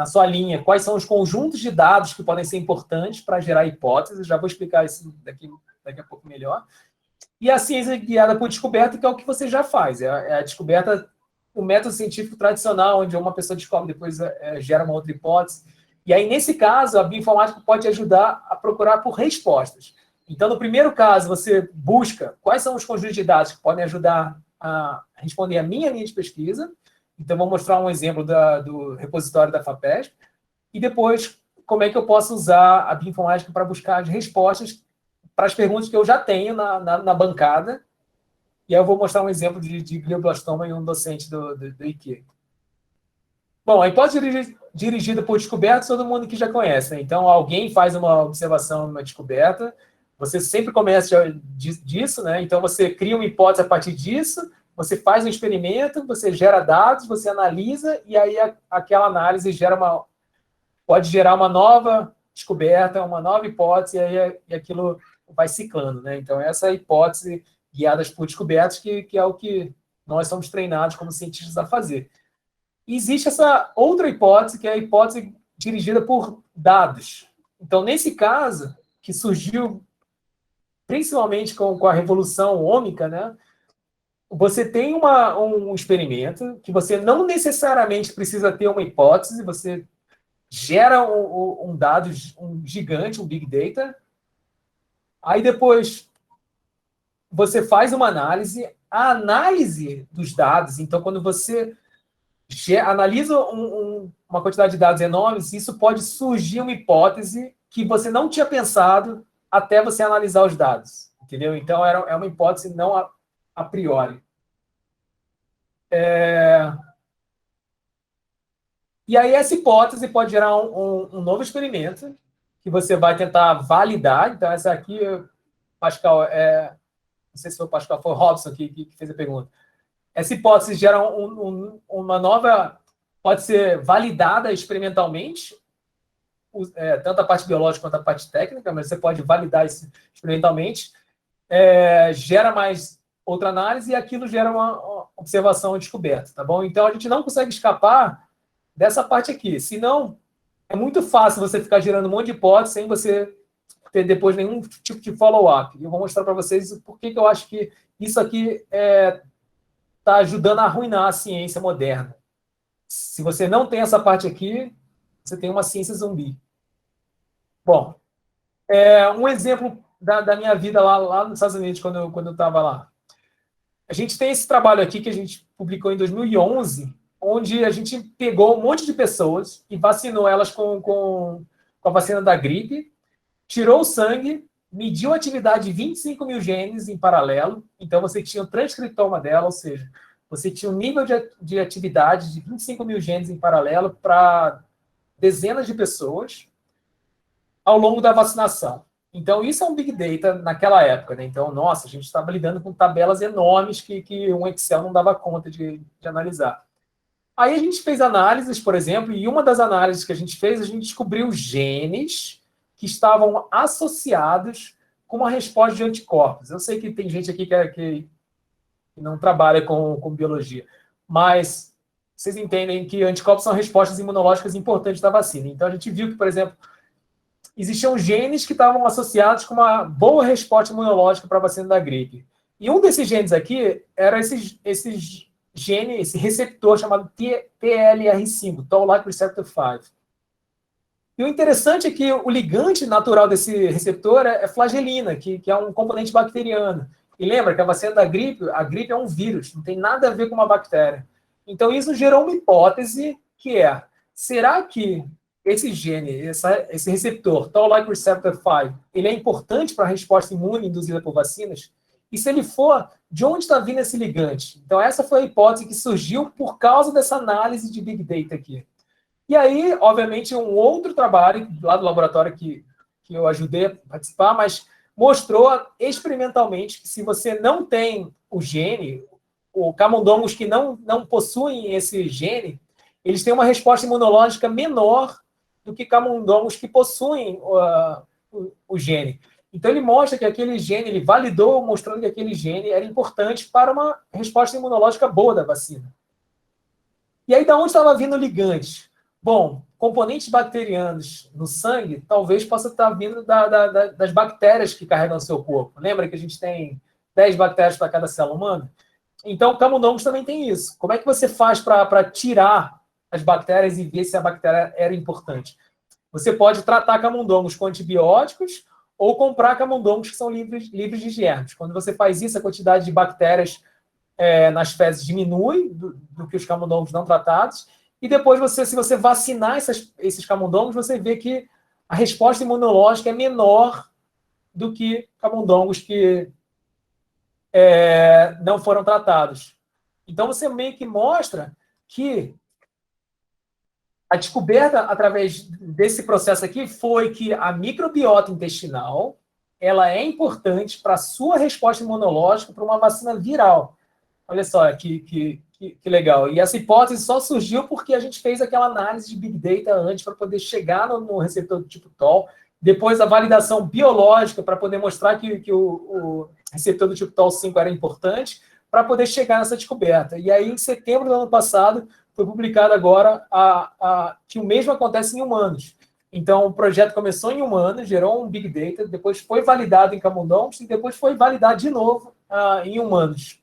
sua linha, quais são os conjuntos de dados que podem ser importantes para gerar hipóteses. Já vou explicar isso daqui a pouco melhor. E a ciência guiada por descoberta, que é o que você já faz. É a descoberta, o método científico tradicional, onde uma pessoa descobre, depois gera uma outra hipótese. E aí, nesse caso, a bioinformática pode ajudar a procurar por respostas. Então, no primeiro caso, você busca quais são os conjuntos de dados que podem ajudar a responder a minha linha de pesquisa. Então, vou mostrar um exemplo do repositório da FAPESP. E depois, como é que eu posso usar a bioinformática para buscar as respostas para as perguntas que eu já tenho na bancada. E aí eu vou mostrar um exemplo de glioblastoma em um docente do IQ. Bom, a hipótese dirigida por descoberta, todo mundo que já conhece, né? Então, alguém faz uma observação numa descoberta, você sempre começa disso, né? Então, você cria uma hipótese a partir disso, você faz um experimento, você gera dados, você analisa, e aí aquela análise pode gerar uma nova descoberta, uma nova hipótese, e aquilo vai ciclando, né? Então, essa é a hipótese guiadas por descobertas, que é o que nós somos treinados como cientistas a fazer. E existe essa outra hipótese, que é a hipótese dirigida por dados. Então, nesse caso, que surgiu principalmente com a revolução ômica, né? Você tem um experimento que você não necessariamente precisa ter uma hipótese, você gera um dado um gigante, um big data, aí depois você faz uma análise, a análise dos dados, então quando você analisa uma quantidade de dados enormes, isso pode surgir uma hipótese que você não tinha pensado até você analisar os dados, entendeu? Então é uma hipótese não a priori. E aí essa hipótese pode gerar um novo experimento que você vai tentar validar. Então essa aqui, Pascal, não sei se foi o Pascal, foi o Robson que fez a pergunta. Essa hipótese gera uma nova, pode ser validada experimentalmente, tanto a parte biológica quanto a parte técnica, mas você pode validar isso experimentalmente, gera mais outra análise e aquilo gera uma observação e descoberta, tá bom? Então a gente não consegue escapar dessa parte aqui, senão é muito fácil você ficar gerando um monte de hipóteses sem você ter depois nenhum tipo de follow-up. E eu vou mostrar para vocês por que eu acho que isso aqui está ajudando a arruinar a ciência moderna. Se você não tem essa parte aqui, você tem uma ciência zumbi. Bom, um exemplo da minha vida lá nos Estados Unidos, quando eu estava lá. A gente tem esse trabalho aqui que a gente publicou em 2011, onde a gente pegou um monte de pessoas e vacinou elas com a vacina da gripe, tirou o sangue, mediu a atividade de 25 mil genes em paralelo, então você tinha o transcriptoma dela, ou seja, você tinha um nível de atividade de 25 mil genes em paralelo para dezenas de pessoas ao longo da vacinação. Então, isso é um Big Data naquela época, né? Então, nossa, a gente estava lidando com tabelas enormes que um Excel não dava conta de analisar. Aí a gente fez análises, por exemplo, e uma das análises que a gente fez, a gente descobriu genes que estavam associados com uma resposta de anticorpos. Eu sei que tem gente aqui que não trabalha com biologia, mas vocês entendem que anticorpos são respostas imunológicas importantes da vacina. Então, a gente viu que, por exemplo, existiam genes que estavam associados com uma boa resposta imunológica para a vacina da gripe. E um desses genes aqui era esse gene, esse receptor chamado TLR5, Toll-like receptor 5. E o interessante é que o ligante natural desse receptor é flagelina, que é um componente bacteriano. E lembra que a vacina da gripe, a gripe é um vírus, não tem nada a ver com uma bactéria. Então isso gerou uma hipótese que será que esse gene, esse receptor, Toll-like receptor 5, ele é importante para a resposta imune induzida por vacinas? E se ele for, de onde está vindo esse ligante? Então, essa foi a hipótese que surgiu por causa dessa análise de Big Data aqui. E aí, obviamente, um outro trabalho lá do laboratório que eu ajudei a participar, mas mostrou experimentalmente que se você não tem o gene, o camundongos que não possuem esse gene, eles têm uma resposta imunológica menor do que camundongos que possuem o gene. Então, ele mostra que aquele gene, ele validou, mostrando que aquele gene era importante para uma resposta imunológica boa da vacina. E aí, de onde estava vindo o ligante? Bom, componentes bacterianos no sangue talvez possa estar vindo das bactérias que carregam o seu corpo. Lembra que a gente tem 10 bactérias para cada célula humana? Então, camundongos também tem isso. Como é que você faz para tirar as bactérias e ver se a bactéria era importante? Você pode tratar camundongos com antibióticos ou comprar camundongos que são livres de germes. Quando você faz isso, a quantidade de bactérias nas fezes diminui do que os camundongos não tratados. E depois, se você vacinar esses camundongos, você vê que a resposta imunológica é menor do que camundongos que não foram tratados. Então, você meio que mostra que a descoberta, através desse processo aqui, foi que a microbiota intestinal ela é importante para a sua resposta imunológica para uma vacina viral. Olha só que legal. E essa hipótese só surgiu porque a gente fez aquela análise de Big Data antes para poder chegar no receptor do tipo TOL, depois a validação biológica para poder mostrar que o receptor do tipo TOL5 era importante, para poder chegar nessa descoberta. E aí, em setembro do ano passado, foi publicado agora que o mesmo acontece em humanos. Então, o projeto começou em humanos, gerou um Big Data, depois foi validado em camundongos e depois foi validado de novo em humanos.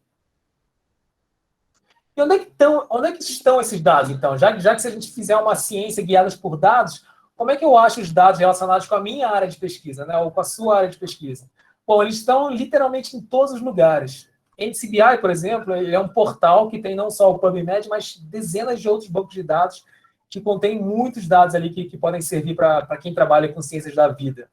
E onde é que estão esses dados, então? Já que se a gente fizer uma ciência guiada por dados, como é que eu acho os dados relacionados com a minha área de pesquisa, né? Ou com a sua área de pesquisa? Bom, eles estão literalmente em todos os lugares. NCBI, por exemplo, ele é um portal que tem não só o PubMed, mas dezenas de outros bancos de dados que contém muitos dados ali que podem servir para quem trabalha com ciências da vida.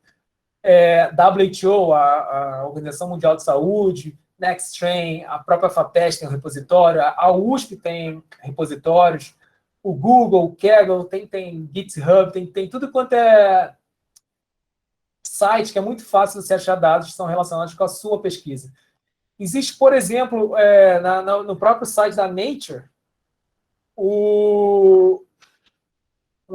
WHO, a Organização Mundial de Saúde, NextTrain, a própria FAPESP tem um repositório, a USP tem repositórios, o Google, o Kaggle, tem GitHub, tem tudo quanto é site que é muito fácil você achar dados que são relacionados com a sua pesquisa. Existe, por exemplo, no próprio site da Nature, um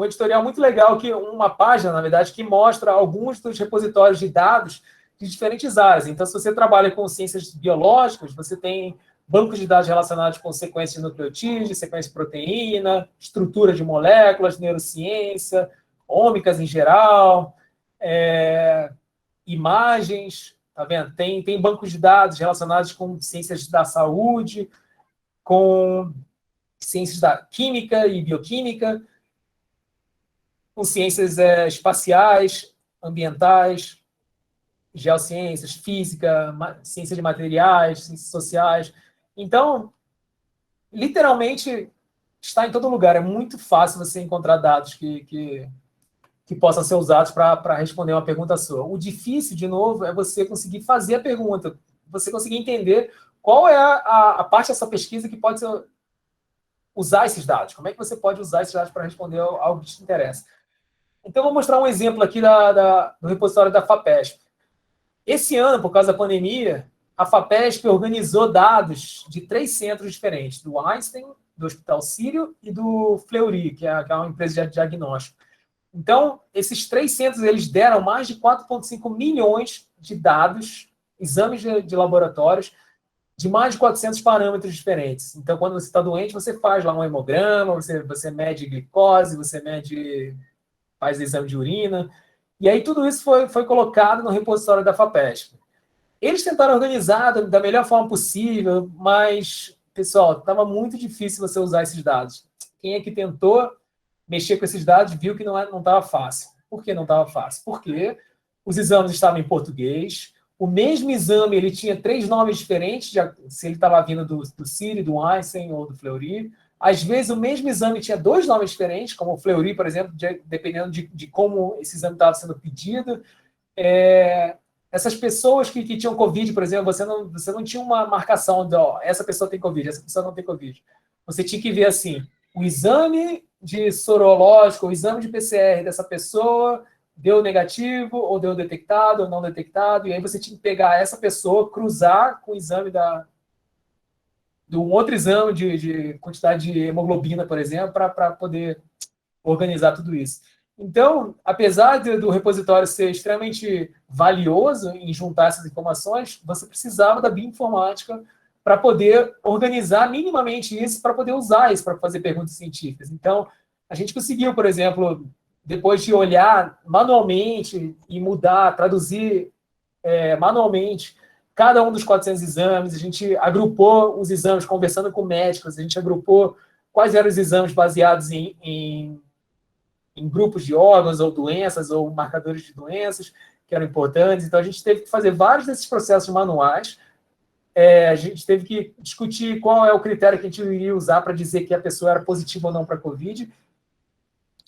editorial muito legal, uma página, na verdade, que mostra alguns dos repositórios de dados de diferentes áreas. Então, se você trabalha com ciências biológicas, você tem bancos de dados relacionados com sequências de nucleotídeos, sequência de proteína, estrutura de moléculas, neurociência, ômicas em geral, imagens, tá vendo? Tem bancos de dados relacionados com ciências da saúde, com ciências da química e bioquímica, com ciências espaciais, ambientais, geociências, física, ciência de materiais, ciências sociais. Então, literalmente, está em todo lugar. É muito fácil você encontrar dados que possam ser usados para responder uma pergunta sua. O difícil, de novo, é você conseguir fazer a pergunta, você conseguir entender qual é a parte dessa pesquisa que pode usar esses dados. Como é que você pode usar esses dados para responder algo que te interessa? Então, eu vou mostrar um exemplo aqui do repositório da FAPESP. Esse ano, por causa da pandemia, a FAPESP organizou dados de 3 centros diferentes, do Einstein, do Hospital Sírio e do Fleury, que é uma empresa de diagnóstico. Então, esses 3 centros, eles deram mais de 4,5 milhões de dados, exames de laboratórios, de mais de 400 parâmetros diferentes. Então, quando você está doente, você faz lá um hemograma, você mede glicose, faz exame de urina. E aí tudo isso foi colocado no repositório da FAPESP. Eles tentaram organizar da melhor forma possível, mas, pessoal, estava muito difícil você usar esses dados. Quem é que tentou mexer com esses dados viu que não estava fácil. Por que não estava fácil? Porque os exames estavam em português, o mesmo exame ele tinha 3 nomes diferentes, se ele estava vindo do Sírio, do Einstein ou do Fleury. Às vezes, o mesmo exame tinha 2 nomes diferentes, como o Fleury, por exemplo, dependendo de como esse exame estava sendo pedido. Essas pessoas que tinham Covid, por exemplo, você não tinha uma marcação de, essa pessoa tem Covid, essa pessoa não tem Covid. Você tinha que ver, assim, o exame de sorológico, o exame de PCR dessa pessoa deu negativo, ou deu detectado, ou não detectado, e aí você tinha que pegar essa pessoa, cruzar com o exame de um outro exame de quantidade de hemoglobina, por exemplo, para poder organizar tudo isso. Então, apesar do repositório ser extremamente valioso em juntar essas informações, você precisava da bioinformática para poder organizar minimamente isso, para poder usar isso para fazer perguntas científicas. Então, a gente conseguiu, por exemplo, depois de olhar manualmente e mudar, traduzir manualmente cada um dos 400 exames, a gente agrupou os exames conversando com médicos, a gente agrupou quais eram os exames baseados em grupos de órgãos ou doenças ou marcadores de doenças que eram importantes. Então, a gente teve que fazer vários desses processos manuais. A gente teve que discutir qual é o critério que a gente iria usar para dizer que a pessoa era positiva ou não para a COVID.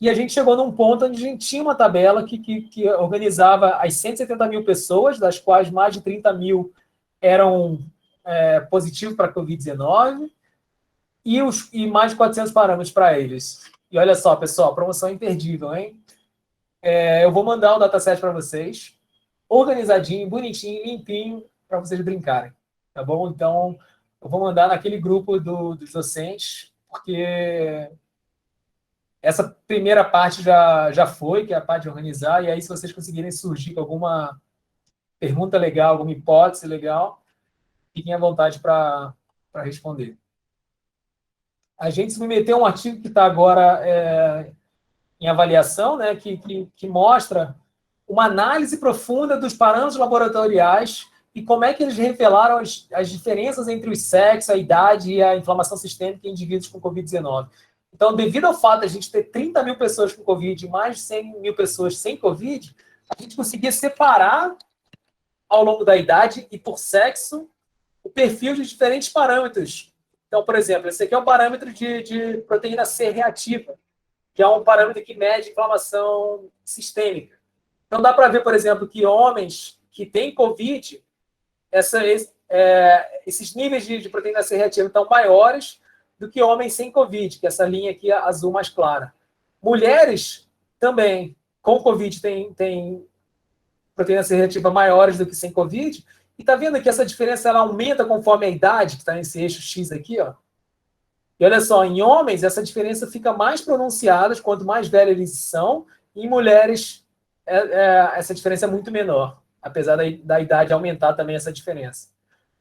E a gente chegou num ponto onde a gente tinha uma tabela que organizava as 170 mil pessoas, das quais mais de 30 mil eram positivos para a Covid-19, e mais de 400 parâmetros para eles. E olha só, pessoal, promoção imperdível, hein? Eu vou mandar o dataset para vocês, organizadinho, bonitinho, limpinho, para vocês brincarem, tá bom? Então, eu vou mandar naquele grupo dos docentes, porque essa primeira parte já foi, que é a parte de organizar, e aí se vocês conseguirem surgir com alguma pergunta legal, alguma hipótese legal, fiquem à vontade para responder. A gente submeteu um artigo que está agora em avaliação, né, que mostra uma análise profunda dos parâmetros laboratoriais e como é que eles revelaram as diferenças entre os sexos, a idade e a inflamação sistêmica em indivíduos com Covid-19. Então, devido ao fato de a gente ter 30 mil pessoas com Covid e mais de 100 mil pessoas sem Covid, a gente conseguia separar, ao longo da idade e por sexo, o perfil de diferentes parâmetros. Então, por exemplo, esse aqui é um parâmetro de proteína C reativa, que é um parâmetro que mede inflamação sistêmica. Então, dá para ver, por exemplo, que homens que têm Covid, esses níveis de proteína C reativa estão maiores do que homens sem Covid, que é essa linha aqui azul mais clara. Mulheres também, com Covid, têm proteína C reativa maiores do que sem Covid. E está vendo que essa diferença ela aumenta conforme a idade, que está nesse eixo X aqui, ó. E olha só, em homens, essa diferença fica mais pronunciada quanto mais velhos eles são, e em mulheres, essa diferença é muito menor, apesar da idade aumentar também essa diferença.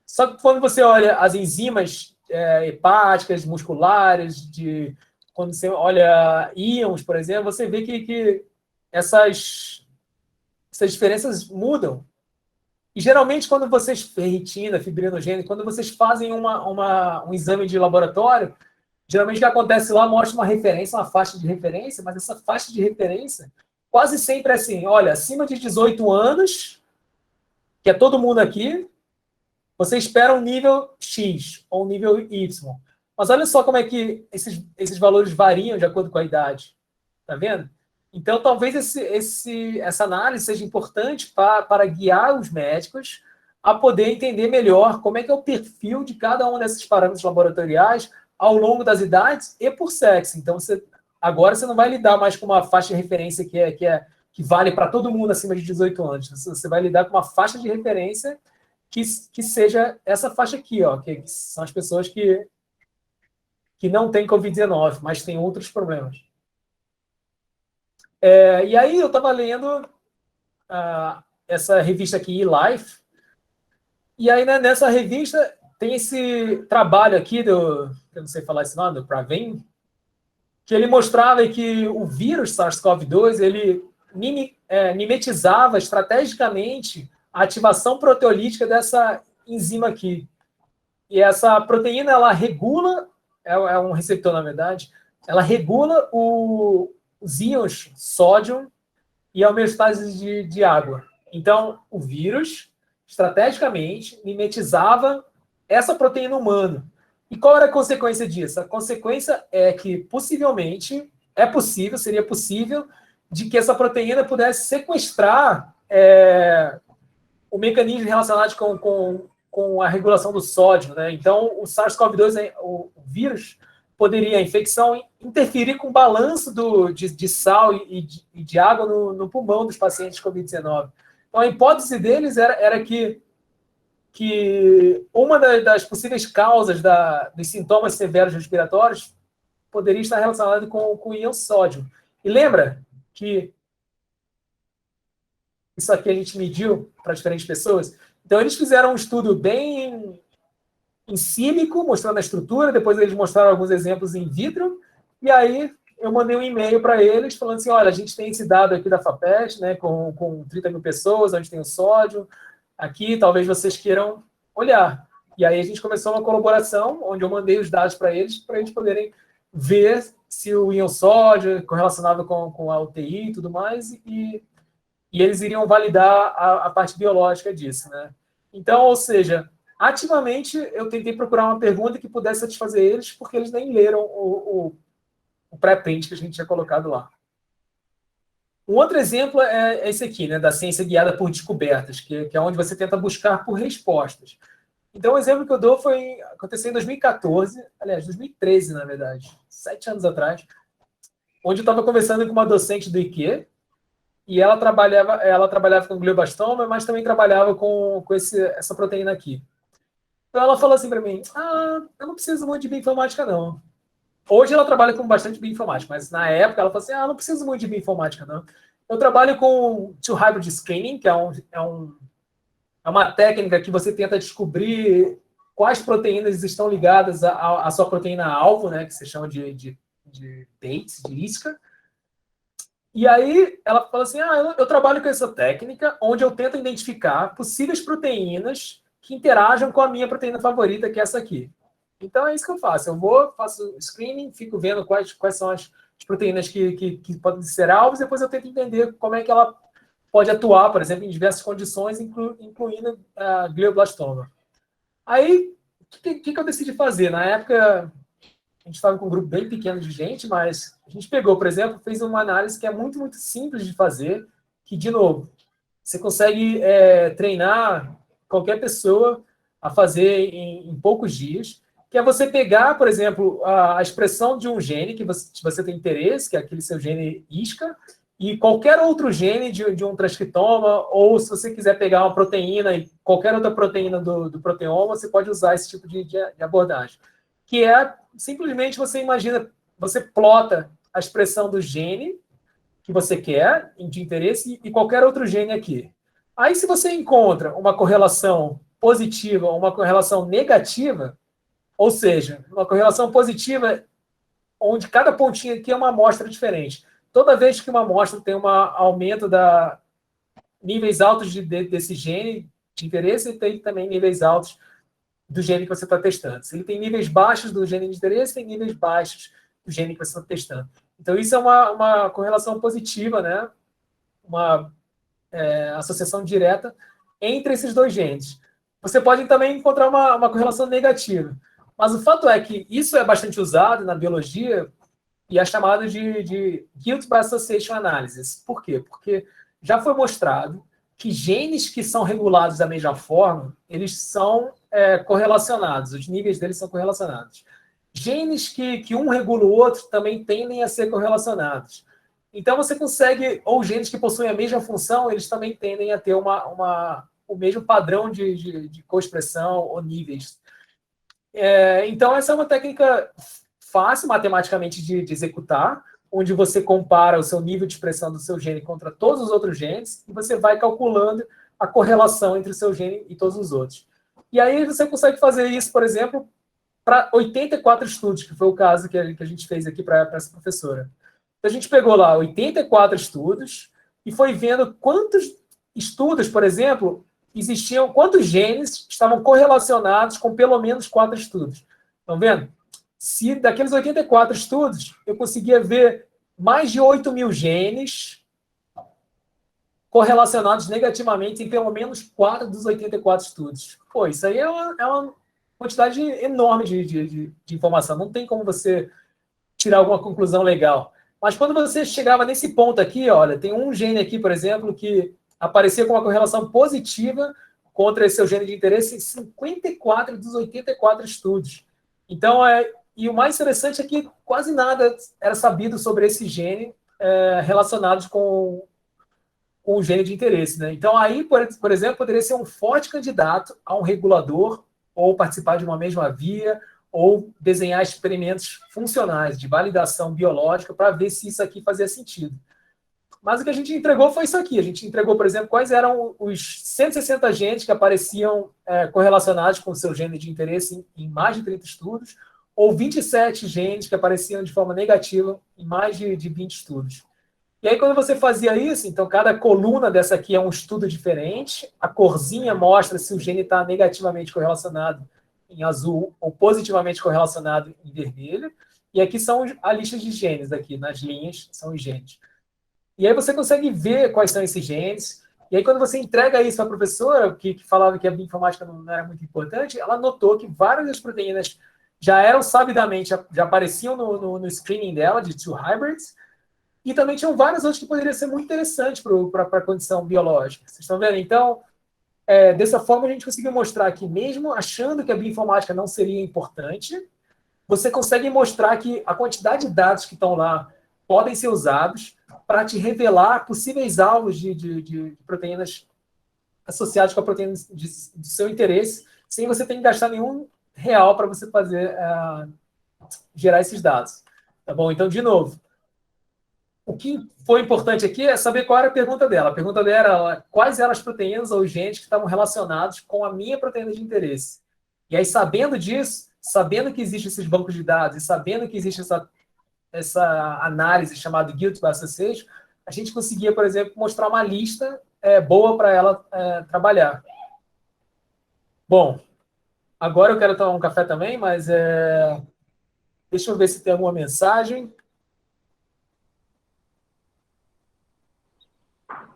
Só que quando você olha as enzimas hepáticas, musculares, quando você olha íons, por exemplo, você vê que essas diferenças mudam. E geralmente, quando vocês, ferritina, fibrinogênio, quando vocês fazem um exame de laboratório, geralmente o que acontece lá mostra uma referência, uma faixa de referência, mas essa faixa de referência quase sempre é assim, olha, acima de 18 anos, que é todo mundo aqui, você espera um nível X ou um nível Y. Mas olha só como é que esses valores variam de acordo com a idade. Tá vendo? Então, talvez essa análise seja importante para guiar os médicos a poder entender melhor como é que é o perfil de cada um desses parâmetros laboratoriais ao longo das idades e por sexo. Então, agora você não vai lidar mais com uma faixa de referência que vale para todo mundo acima de 18 anos. Você vai lidar com uma faixa de referência que seja essa faixa aqui, ó, que são as pessoas que não têm Covid-19, mas têm outros problemas. E aí eu estava lendo essa revista aqui, eLife, e aí nessa revista tem esse trabalho aqui eu não sei falar esse nome, do Pravin, que ele mostrava que o vírus SARS-CoV-2 ele mimetizava estrategicamente a ativação proteolítica dessa enzima aqui. E essa proteína, ela regula, é um receptor, na verdade, ela regula os íons sódio e a homeostase de água. Então, o vírus, estrategicamente, mimetizava essa proteína humana. E qual era a consequência disso? A consequência é que, possivelmente, seria possível, de que essa proteína pudesse sequestrar o mecanismo relacionado com a regulação do sódio, né? Então, o SARS-CoV-2, o vírus, poderia, a infecção, interferir com o balanço de sal e de água no pulmão dos pacientes de Covid-19. Então, a hipótese deles era que uma das possíveis causas dos sintomas severos respiratórios poderia estar relacionada com o íon sódio. E lembra que isso aqui a gente mediu para diferentes pessoas? Então, eles fizeram um estudo bem em sílico, mostrando a estrutura, depois eles mostraram alguns exemplos in vitro, e aí eu mandei um e-mail para eles falando assim, olha, a gente tem esse dado aqui da FAPEST, né, com 30 mil pessoas, onde tem o sódio, aqui talvez vocês queiram olhar. E aí a gente começou uma colaboração, onde eu mandei os dados para eles poderem ver se o íon sódio correlacionava com a UTI e tudo mais, e eles iriam validar a parte biológica disso, né? Então, ou seja, ativamente eu tentei procurar uma pergunta que pudesse satisfazer eles, porque eles nem leram o pré-print que a gente tinha colocado lá. Um outro exemplo é esse aqui, né, da ciência guiada por descobertas, que é onde você tenta buscar por respostas. Então, o exemplo que eu dou aconteceu em 2014, aliás, 2013, na verdade, 7 anos atrás, onde eu estava conversando com uma docente do IQ, e ela trabalhava com glioblastoma, mas também trabalhava com essa proteína aqui. Então ela falou assim para mim, eu não preciso muito de bioinformática, não. Hoje ela trabalha com bastante bioinformática, mas na época ela falou assim, não preciso muito de bioinformática, não. Eu trabalho com two-hybrid screening, que é uma técnica que você tenta descobrir quais proteínas estão ligadas à sua proteína-alvo, né, que se chama de Bates, de isca. E aí ela falou assim, eu trabalho com essa técnica onde eu tento identificar possíveis proteínas que interajam com a minha proteína favorita, que é essa aqui. Então é isso que eu faço. Faço screening, fico vendo quais são as proteínas que podem ser alvos, e depois eu tento entender como é que ela pode atuar, por exemplo, em diversas condições, incluindo a glioblastoma. Aí, o que eu decidi fazer? Na época, a gente estava com um grupo bem pequeno de gente, mas a gente pegou, por exemplo, fez uma análise que é muito, muito simples de fazer, que, de novo, você consegue treinar qualquer pessoa a fazer em poucos dias, que é você pegar, por exemplo, a expressão de um gene que você tem interesse, que é aquele seu gene isca, e qualquer outro gene de um transcriptoma, ou se você quiser pegar uma proteína e qualquer outra proteína do proteoma, você pode usar esse tipo de abordagem. Que é, simplesmente, você imagina, você plota a expressão do gene que você quer, de interesse, e qualquer outro gene aqui. Aí, se você encontra uma correlação positiva ou uma correlação negativa, ou seja, uma correlação positiva onde cada pontinho aqui é uma amostra diferente. Toda vez que uma amostra tem um aumento da níveis altos desse gene de interesse, tem também níveis altos do gene que você está testando. Se ele tem níveis baixos do gene de interesse, tem níveis baixos do gene que você está testando. Então, isso é uma correlação positiva, né? Uma associação direta entre esses dois genes. Você pode também encontrar uma correlação negativa. Mas o fato é que isso é bastante usado na biologia e é chamado de Guilt by Association Analysis. Por quê? Porque já foi mostrado que genes que são regulados da mesma forma, eles são correlacionados, os níveis deles são correlacionados. Genes que um regula o outro também tendem a ser correlacionados. Então, você consegue, ou genes que possuem a mesma função, eles também tendem a ter o mesmo padrão de coexpressão ou níveis. Então, essa é uma técnica fácil matematicamente de executar, onde você compara o seu nível de expressão do seu gene contra todos os outros genes, e você vai calculando a correlação entre o seu gene e todos os outros. E aí você consegue fazer isso, por exemplo, para 84 estudos, que foi o caso que a gente fez aqui para essa professora. Então, a gente pegou lá 84 estudos e foi vendo quantos estudos, por exemplo, existiam, quantos genes estavam correlacionados com pelo menos 4 estudos. Estão vendo? Se daqueles 84 estudos, eu conseguia ver mais de 8 mil genes correlacionados negativamente em pelo menos 4 dos 84 estudos. Pô, isso aí é uma quantidade enorme de informação. Não tem como você tirar alguma conclusão legal. Mas quando você chegava nesse ponto aqui, olha, tem um gene aqui, por exemplo, que aparecia com uma correlação positiva contra esse seu gene de interesse em 54 dos 84 estudos. Então, e o mais interessante é que quase nada era sabido sobre esse gene relacionados com o gene de interesse, né? Então, aí, por exemplo, poderia ser um forte candidato a um regulador, ou participar de uma mesma via, ou desenhar experimentos funcionais de validação biológica para ver se isso aqui fazia sentido. Mas o que a gente entregou foi isso aqui. A gente entregou, por exemplo, quais eram os 160 genes que apareciam correlacionados com o seu gene de interesse em mais de 30 estudos, ou 27 genes que apareciam de forma negativa em mais de 20 estudos. E aí, quando você fazia isso, então cada coluna dessa aqui é um estudo diferente, a corzinha mostra se o gene está negativamente correlacionado em azul ou positivamente correlacionado em vermelho, e aqui são a lista de genes, aqui nas linhas são os genes. E aí você consegue ver quais são esses genes, e aí quando você entrega isso para a professora, que falava que a bioinformática não era muito importante, ela notou que várias das proteínas já eram sabidamente, já apareciam no screening dela, de two hybrids, e também tinham várias outras que poderiam ser muito interessantes para a condição biológica. Vocês estão vendo? Então, dessa forma, a gente conseguiu mostrar que, mesmo achando que a bioinformática não seria importante, você consegue mostrar que a quantidade de dados que estão lá podem ser usados para te revelar possíveis alvos de proteínas associadas com a proteína de seu interesse, sem você ter que gastar nenhum real para você fazer gerar esses dados. Tá bom? Então, de novo, o que foi importante aqui é saber qual era a pergunta dela. A pergunta dela era quais eram as proteínas ou genes que estavam relacionados com a minha proteína de interesse. E aí, sabendo disso, sabendo que existem esses bancos de dados e sabendo que existe essa análise chamada Guild by Association, a gente conseguia, por exemplo, mostrar uma lista boa para ela trabalhar. Bom, agora eu quero tomar um café também, mas deixa eu ver se tem alguma mensagem.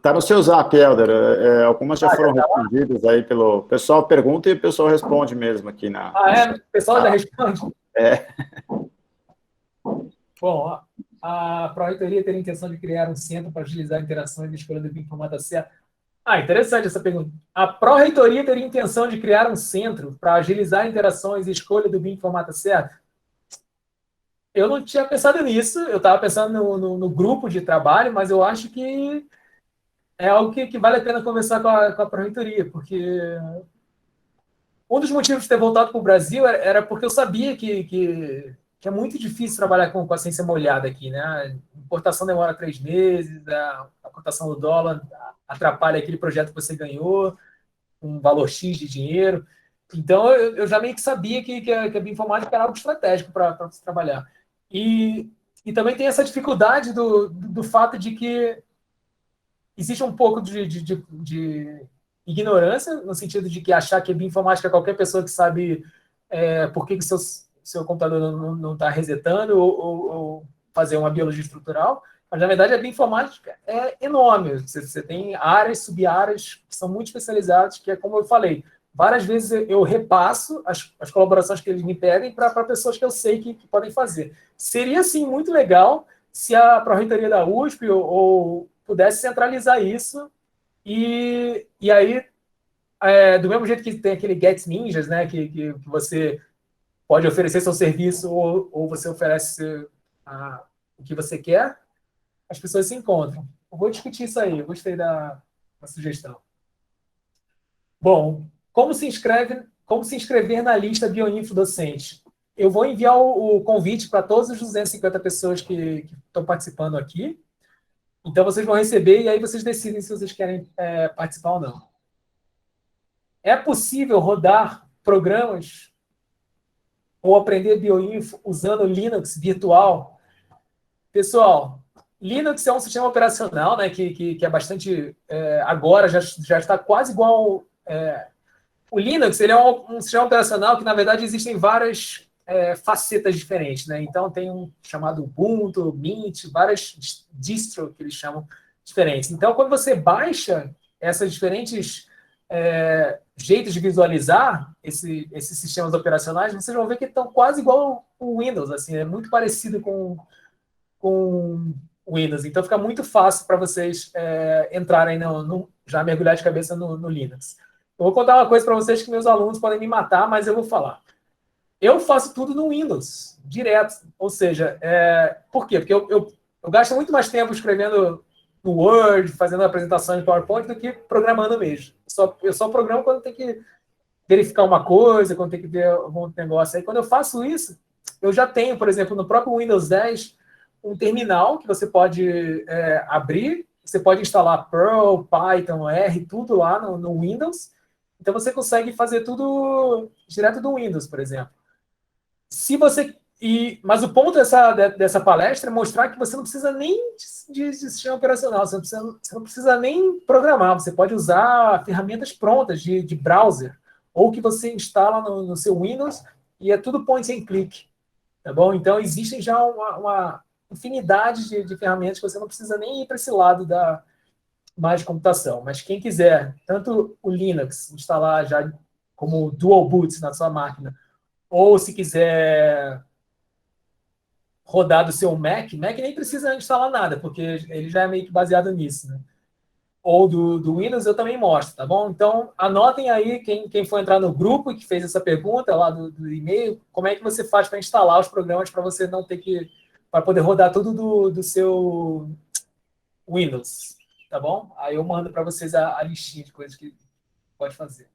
Tá no seu zap, Helder. Algumas já foram respondidas aí pelo... O pessoal pergunta e o pessoal responde mesmo aqui na... O pessoal já responde? É. Bom, a Pró-Reitoria teria a intenção de criar um centro para agilizar interações e escolha do bioinformata certa. Interessante essa pergunta. A Pró-Reitoria teria a intenção de criar um centro para agilizar interações e escolha do bioinformata certa? Eu não tinha pensado nisso, eu estava pensando no grupo de trabalho, mas eu acho que é algo que vale a pena conversar com a Pró-Reitoria, porque um dos motivos de ter voltado para o Brasil era porque eu sabia que é muito difícil trabalhar com a ciência molhada aqui, né? A importação demora 3 meses, a cotação do dólar atrapalha aquele projeto que você ganhou, um valor X de dinheiro. Então, eu já meio que sabia que a bioinformática era algo estratégico para você trabalhar. E também tem essa dificuldade do fato de que existe um pouco de ignorância, no sentido de que achar que a bioinformática é qualquer pessoa que sabe por que seu computador não está resetando ou fazer uma biologia estrutural, mas, na verdade, a bioinformática é enorme. Você tem áreas, sub-áreas que são muito especializadas, que é como eu falei, várias vezes eu repasso as colaborações que eles me pedem para pessoas que eu sei que podem fazer. Seria, sim, muito legal se a Pró-Reitoria da USP ou pudesse centralizar isso e aí, do mesmo jeito que tem aquele Get Ninjas, né, que você pode oferecer seu serviço ou você oferece o que você quer, as pessoas se encontram. Eu vou discutir isso aí, eu gostei da sugestão. Bom, como se inscrever na lista Bioinfo Docente? Eu vou enviar o convite para todas as 250 pessoas que estão participando aqui. Então, vocês vão receber e aí vocês decidem se vocês querem participar ou não. É possível rodar programas ou aprender Bioinfo usando Linux virtual? Pessoal, Linux é um sistema operacional, né, que é bastante... agora já está quase igual... o Linux ele é um sistema operacional que, na verdade, existem várias facetas diferentes, né? Então, tem um chamado Ubuntu, Mint, várias distros que eles chamam diferentes. Então, quando você baixa essas diferentes jeitos de visualizar esses sistemas operacionais, vocês vão ver que estão quase igual o Windows, assim, é muito parecido com Windows. Então, fica muito fácil para vocês entrarem, já mergulhar de cabeça no Linux. Eu vou contar uma coisa para vocês que meus alunos podem me matar, mas eu vou falar. Eu faço tudo no Windows, direto. Ou seja, por quê? Porque eu gasto muito mais tempo escrevendo no Word, fazendo apresentação em PowerPoint, do que programando mesmo. Eu só programo quando tem que verificar uma coisa, quando tem que ver algum negócio. Aí, quando eu faço isso, eu já tenho, por exemplo, no próprio Windows 10, um terminal que você pode abrir, você pode instalar Perl, Python, R, tudo lá no Windows. Então, você consegue fazer tudo direto do Windows, por exemplo. Mas o ponto dessa palestra é mostrar que você não precisa nem de sistema operacional, você não precisa nem programar, você pode usar ferramentas prontas de browser, ou que você instala no seu Windows, e é tudo point and click, tá bom? Então, existem já uma infinidade de ferramentas que você não precisa nem ir para esse lado mais de computação. Mas quem quiser, tanto o Linux, instalar já como dual boot na sua máquina, ou se quiser rodar do seu Mac nem precisa instalar nada, porque ele já é meio que baseado nisso, né? Ou do Windows, eu também mostro, tá bom? Então, anotem aí, quem for entrar no grupo e que fez essa pergunta lá do e-mail, como é que você faz para instalar os programas para você não ter para poder rodar tudo do seu Windows, tá bom? Aí eu mando para vocês a listinha de coisas que pode fazer.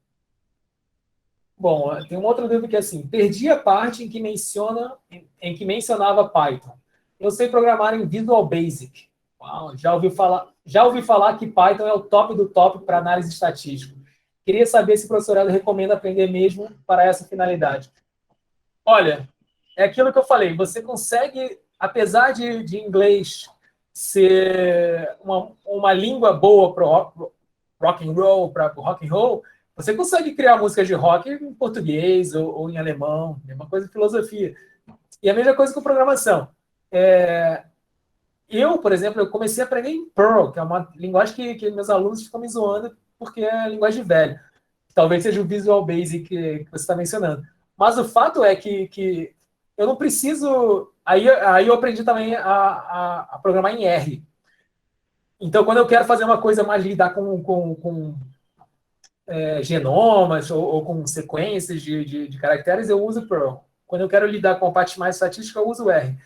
Bom, tem uma outra dúvida que é assim, perdi a parte em que mencionava Python. Eu sei programar em Visual Basic. Uau, já ouvi falar que Python é o top do top para análise estatística. Queria saber se o professorado recomenda aprender mesmo para essa finalidade. Olha, é aquilo que eu falei, você consegue, apesar de inglês ser uma língua boa para rock and roll, para rock and roll, você consegue criar músicas de rock em português ou em alemão, mesma coisa de filosofia. E a mesma coisa com programação. Eu, por exemplo, eu comecei a aprender em Perl, que é uma linguagem que meus alunos ficam me zoando porque é linguagem de velho. Talvez seja o Visual Basic que você está mencionando. Mas o fato é que eu não preciso... Aí eu aprendi também a programar em R. Então, quando eu quero fazer uma coisa mais lidar com genomas ou com sequências de caracteres, eu uso Perl. Quando eu quero lidar com a parte mais estatística, eu uso R.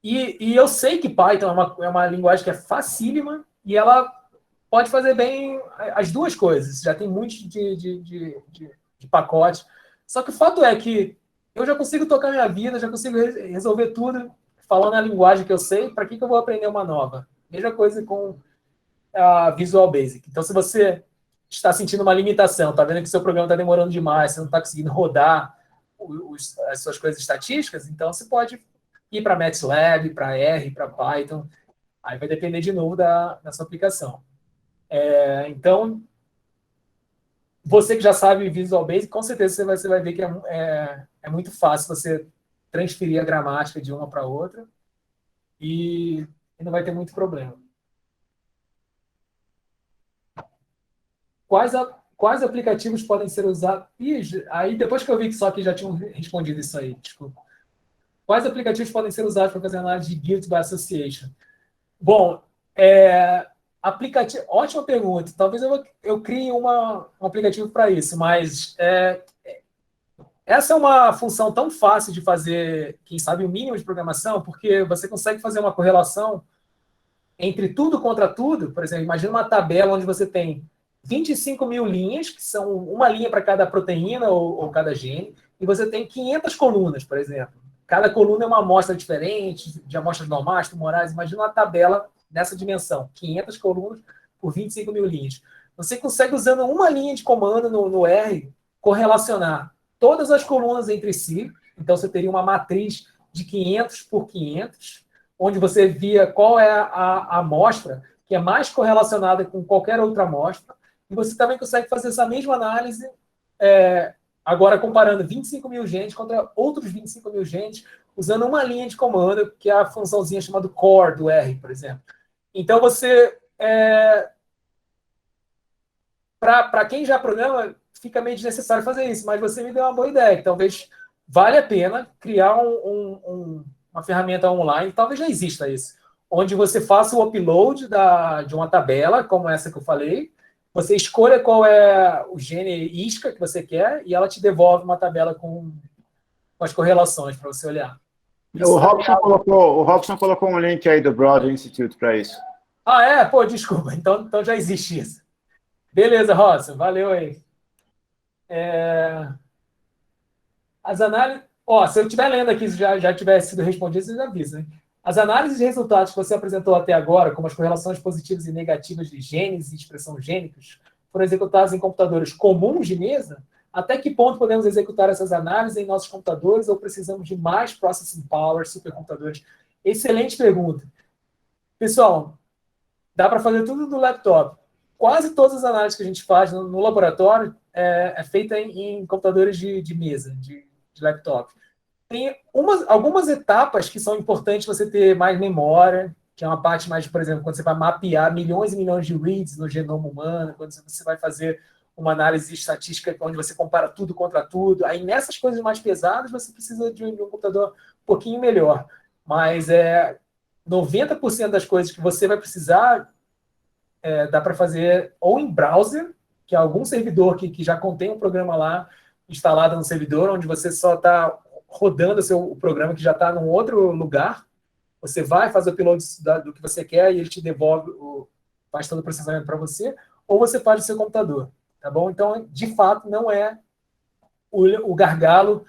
E eu sei que Python é uma linguagem que é facílima e ela pode fazer bem as duas coisas. Já tem muitos de pacote. Só que o fato é que eu já consigo tocar minha vida, já consigo resolver tudo falando a linguagem que eu sei. Para que eu vou aprender uma nova? Mesma coisa com a Visual Basic. Então, se você está sentindo uma limitação, está vendo que o seu programa está demorando demais, você não está conseguindo rodar as suas coisas estatísticas, então você pode ir para MATLAB, para R, para Python. Aí vai depender de novo da sua aplicação. Então, você que já sabe Visual Basic, com certeza você vai ver que é muito fácil você transferir a gramática de uma para outra e não vai ter muito problema. Quais aplicativos podem ser usados? Aí depois que eu vi que só que já tinham respondido isso aí, desculpa. Quais aplicativos podem ser usados para fazer análise de Guild by Association? Bom, aplicativo, ótima pergunta. Talvez eu crie um aplicativo para isso, mas essa é uma função tão fácil de fazer, quem sabe o mínimo de programação, porque você consegue fazer uma correlação entre tudo contra tudo. Por exemplo, imagina uma tabela onde você tem 25 mil linhas, que são uma linha para cada proteína ou cada gene, e você tem 500 colunas, por exemplo. Cada coluna é uma amostra diferente, de amostras normais, tumorais. Imagina uma tabela nessa dimensão, 500 colunas por 25 mil linhas. Você consegue, usando uma linha de comando no R, correlacionar todas as colunas entre si. Então, você teria uma matriz de 500 por 500, onde você via qual é a amostra que é mais correlacionada com qualquer outra amostra. E você também consegue fazer essa mesma análise, agora comparando 25 mil genes contra outros 25 mil genes, usando uma linha de comando, que é a funçãozinha chamada core do R, por exemplo. Então, você... Para quem já programa, fica meio desnecessário fazer isso, mas você me deu uma boa ideia, que talvez vale a pena criar uma ferramenta online, talvez já exista isso, onde você faça o upload de uma tabela, como essa que eu falei, você escolha qual é o gene isca que você quer e ela te devolve uma tabela com as correlações para você olhar. O Robson colocou um link aí do Broad Institute para isso. Pô, desculpa, então já existe isso. Beleza, Robson, valeu aí. As análises... se eu estiver lendo aqui, se já tivesse sido respondido, você já avisa, né? As análises de resultados que você apresentou até agora, como as correlações positivas e negativas de genes e expressão gênicos, foram executadas em computadores comuns de mesa? Até que ponto podemos executar essas análises em nossos computadores ou precisamos de mais processing power, supercomputadores? Excelente pergunta. Pessoal, dá para fazer tudo no laptop. Quase todas as análises que a gente faz no laboratório é feita em computadores de mesa, de laptop. Tem algumas etapas que são importantes você ter mais memória, que é uma parte mais, por exemplo, quando você vai mapear milhões e milhões de reads no genoma humano, quando você vai fazer uma análise estatística onde você compara tudo contra tudo. Aí, nessas coisas mais pesadas, você precisa de um computador um pouquinho melhor. Mas 90% das coisas que você vai precisar dá para fazer ou em browser, que é algum servidor que já contém um programa lá instalado no servidor, onde você só está rodando o programa que já está num outro lugar. Você vai fazer o upload do que você quer e ele te devolve, faz todo o processamento para você, ou você faz no seu computador, tá bom? Então, de fato, não é o gargalo,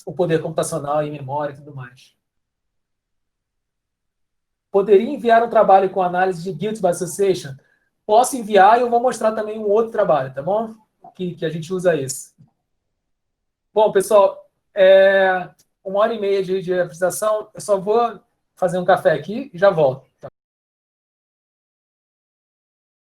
o poder computacional e memória e tudo mais. Poderia enviar um trabalho com análise de Guilt by Association? Posso enviar e eu vou mostrar também um outro trabalho, tá bom? Que a gente usa esse. Bom, pessoal, 1h30 de apresentação. Eu só vou fazer um café aqui e já volto.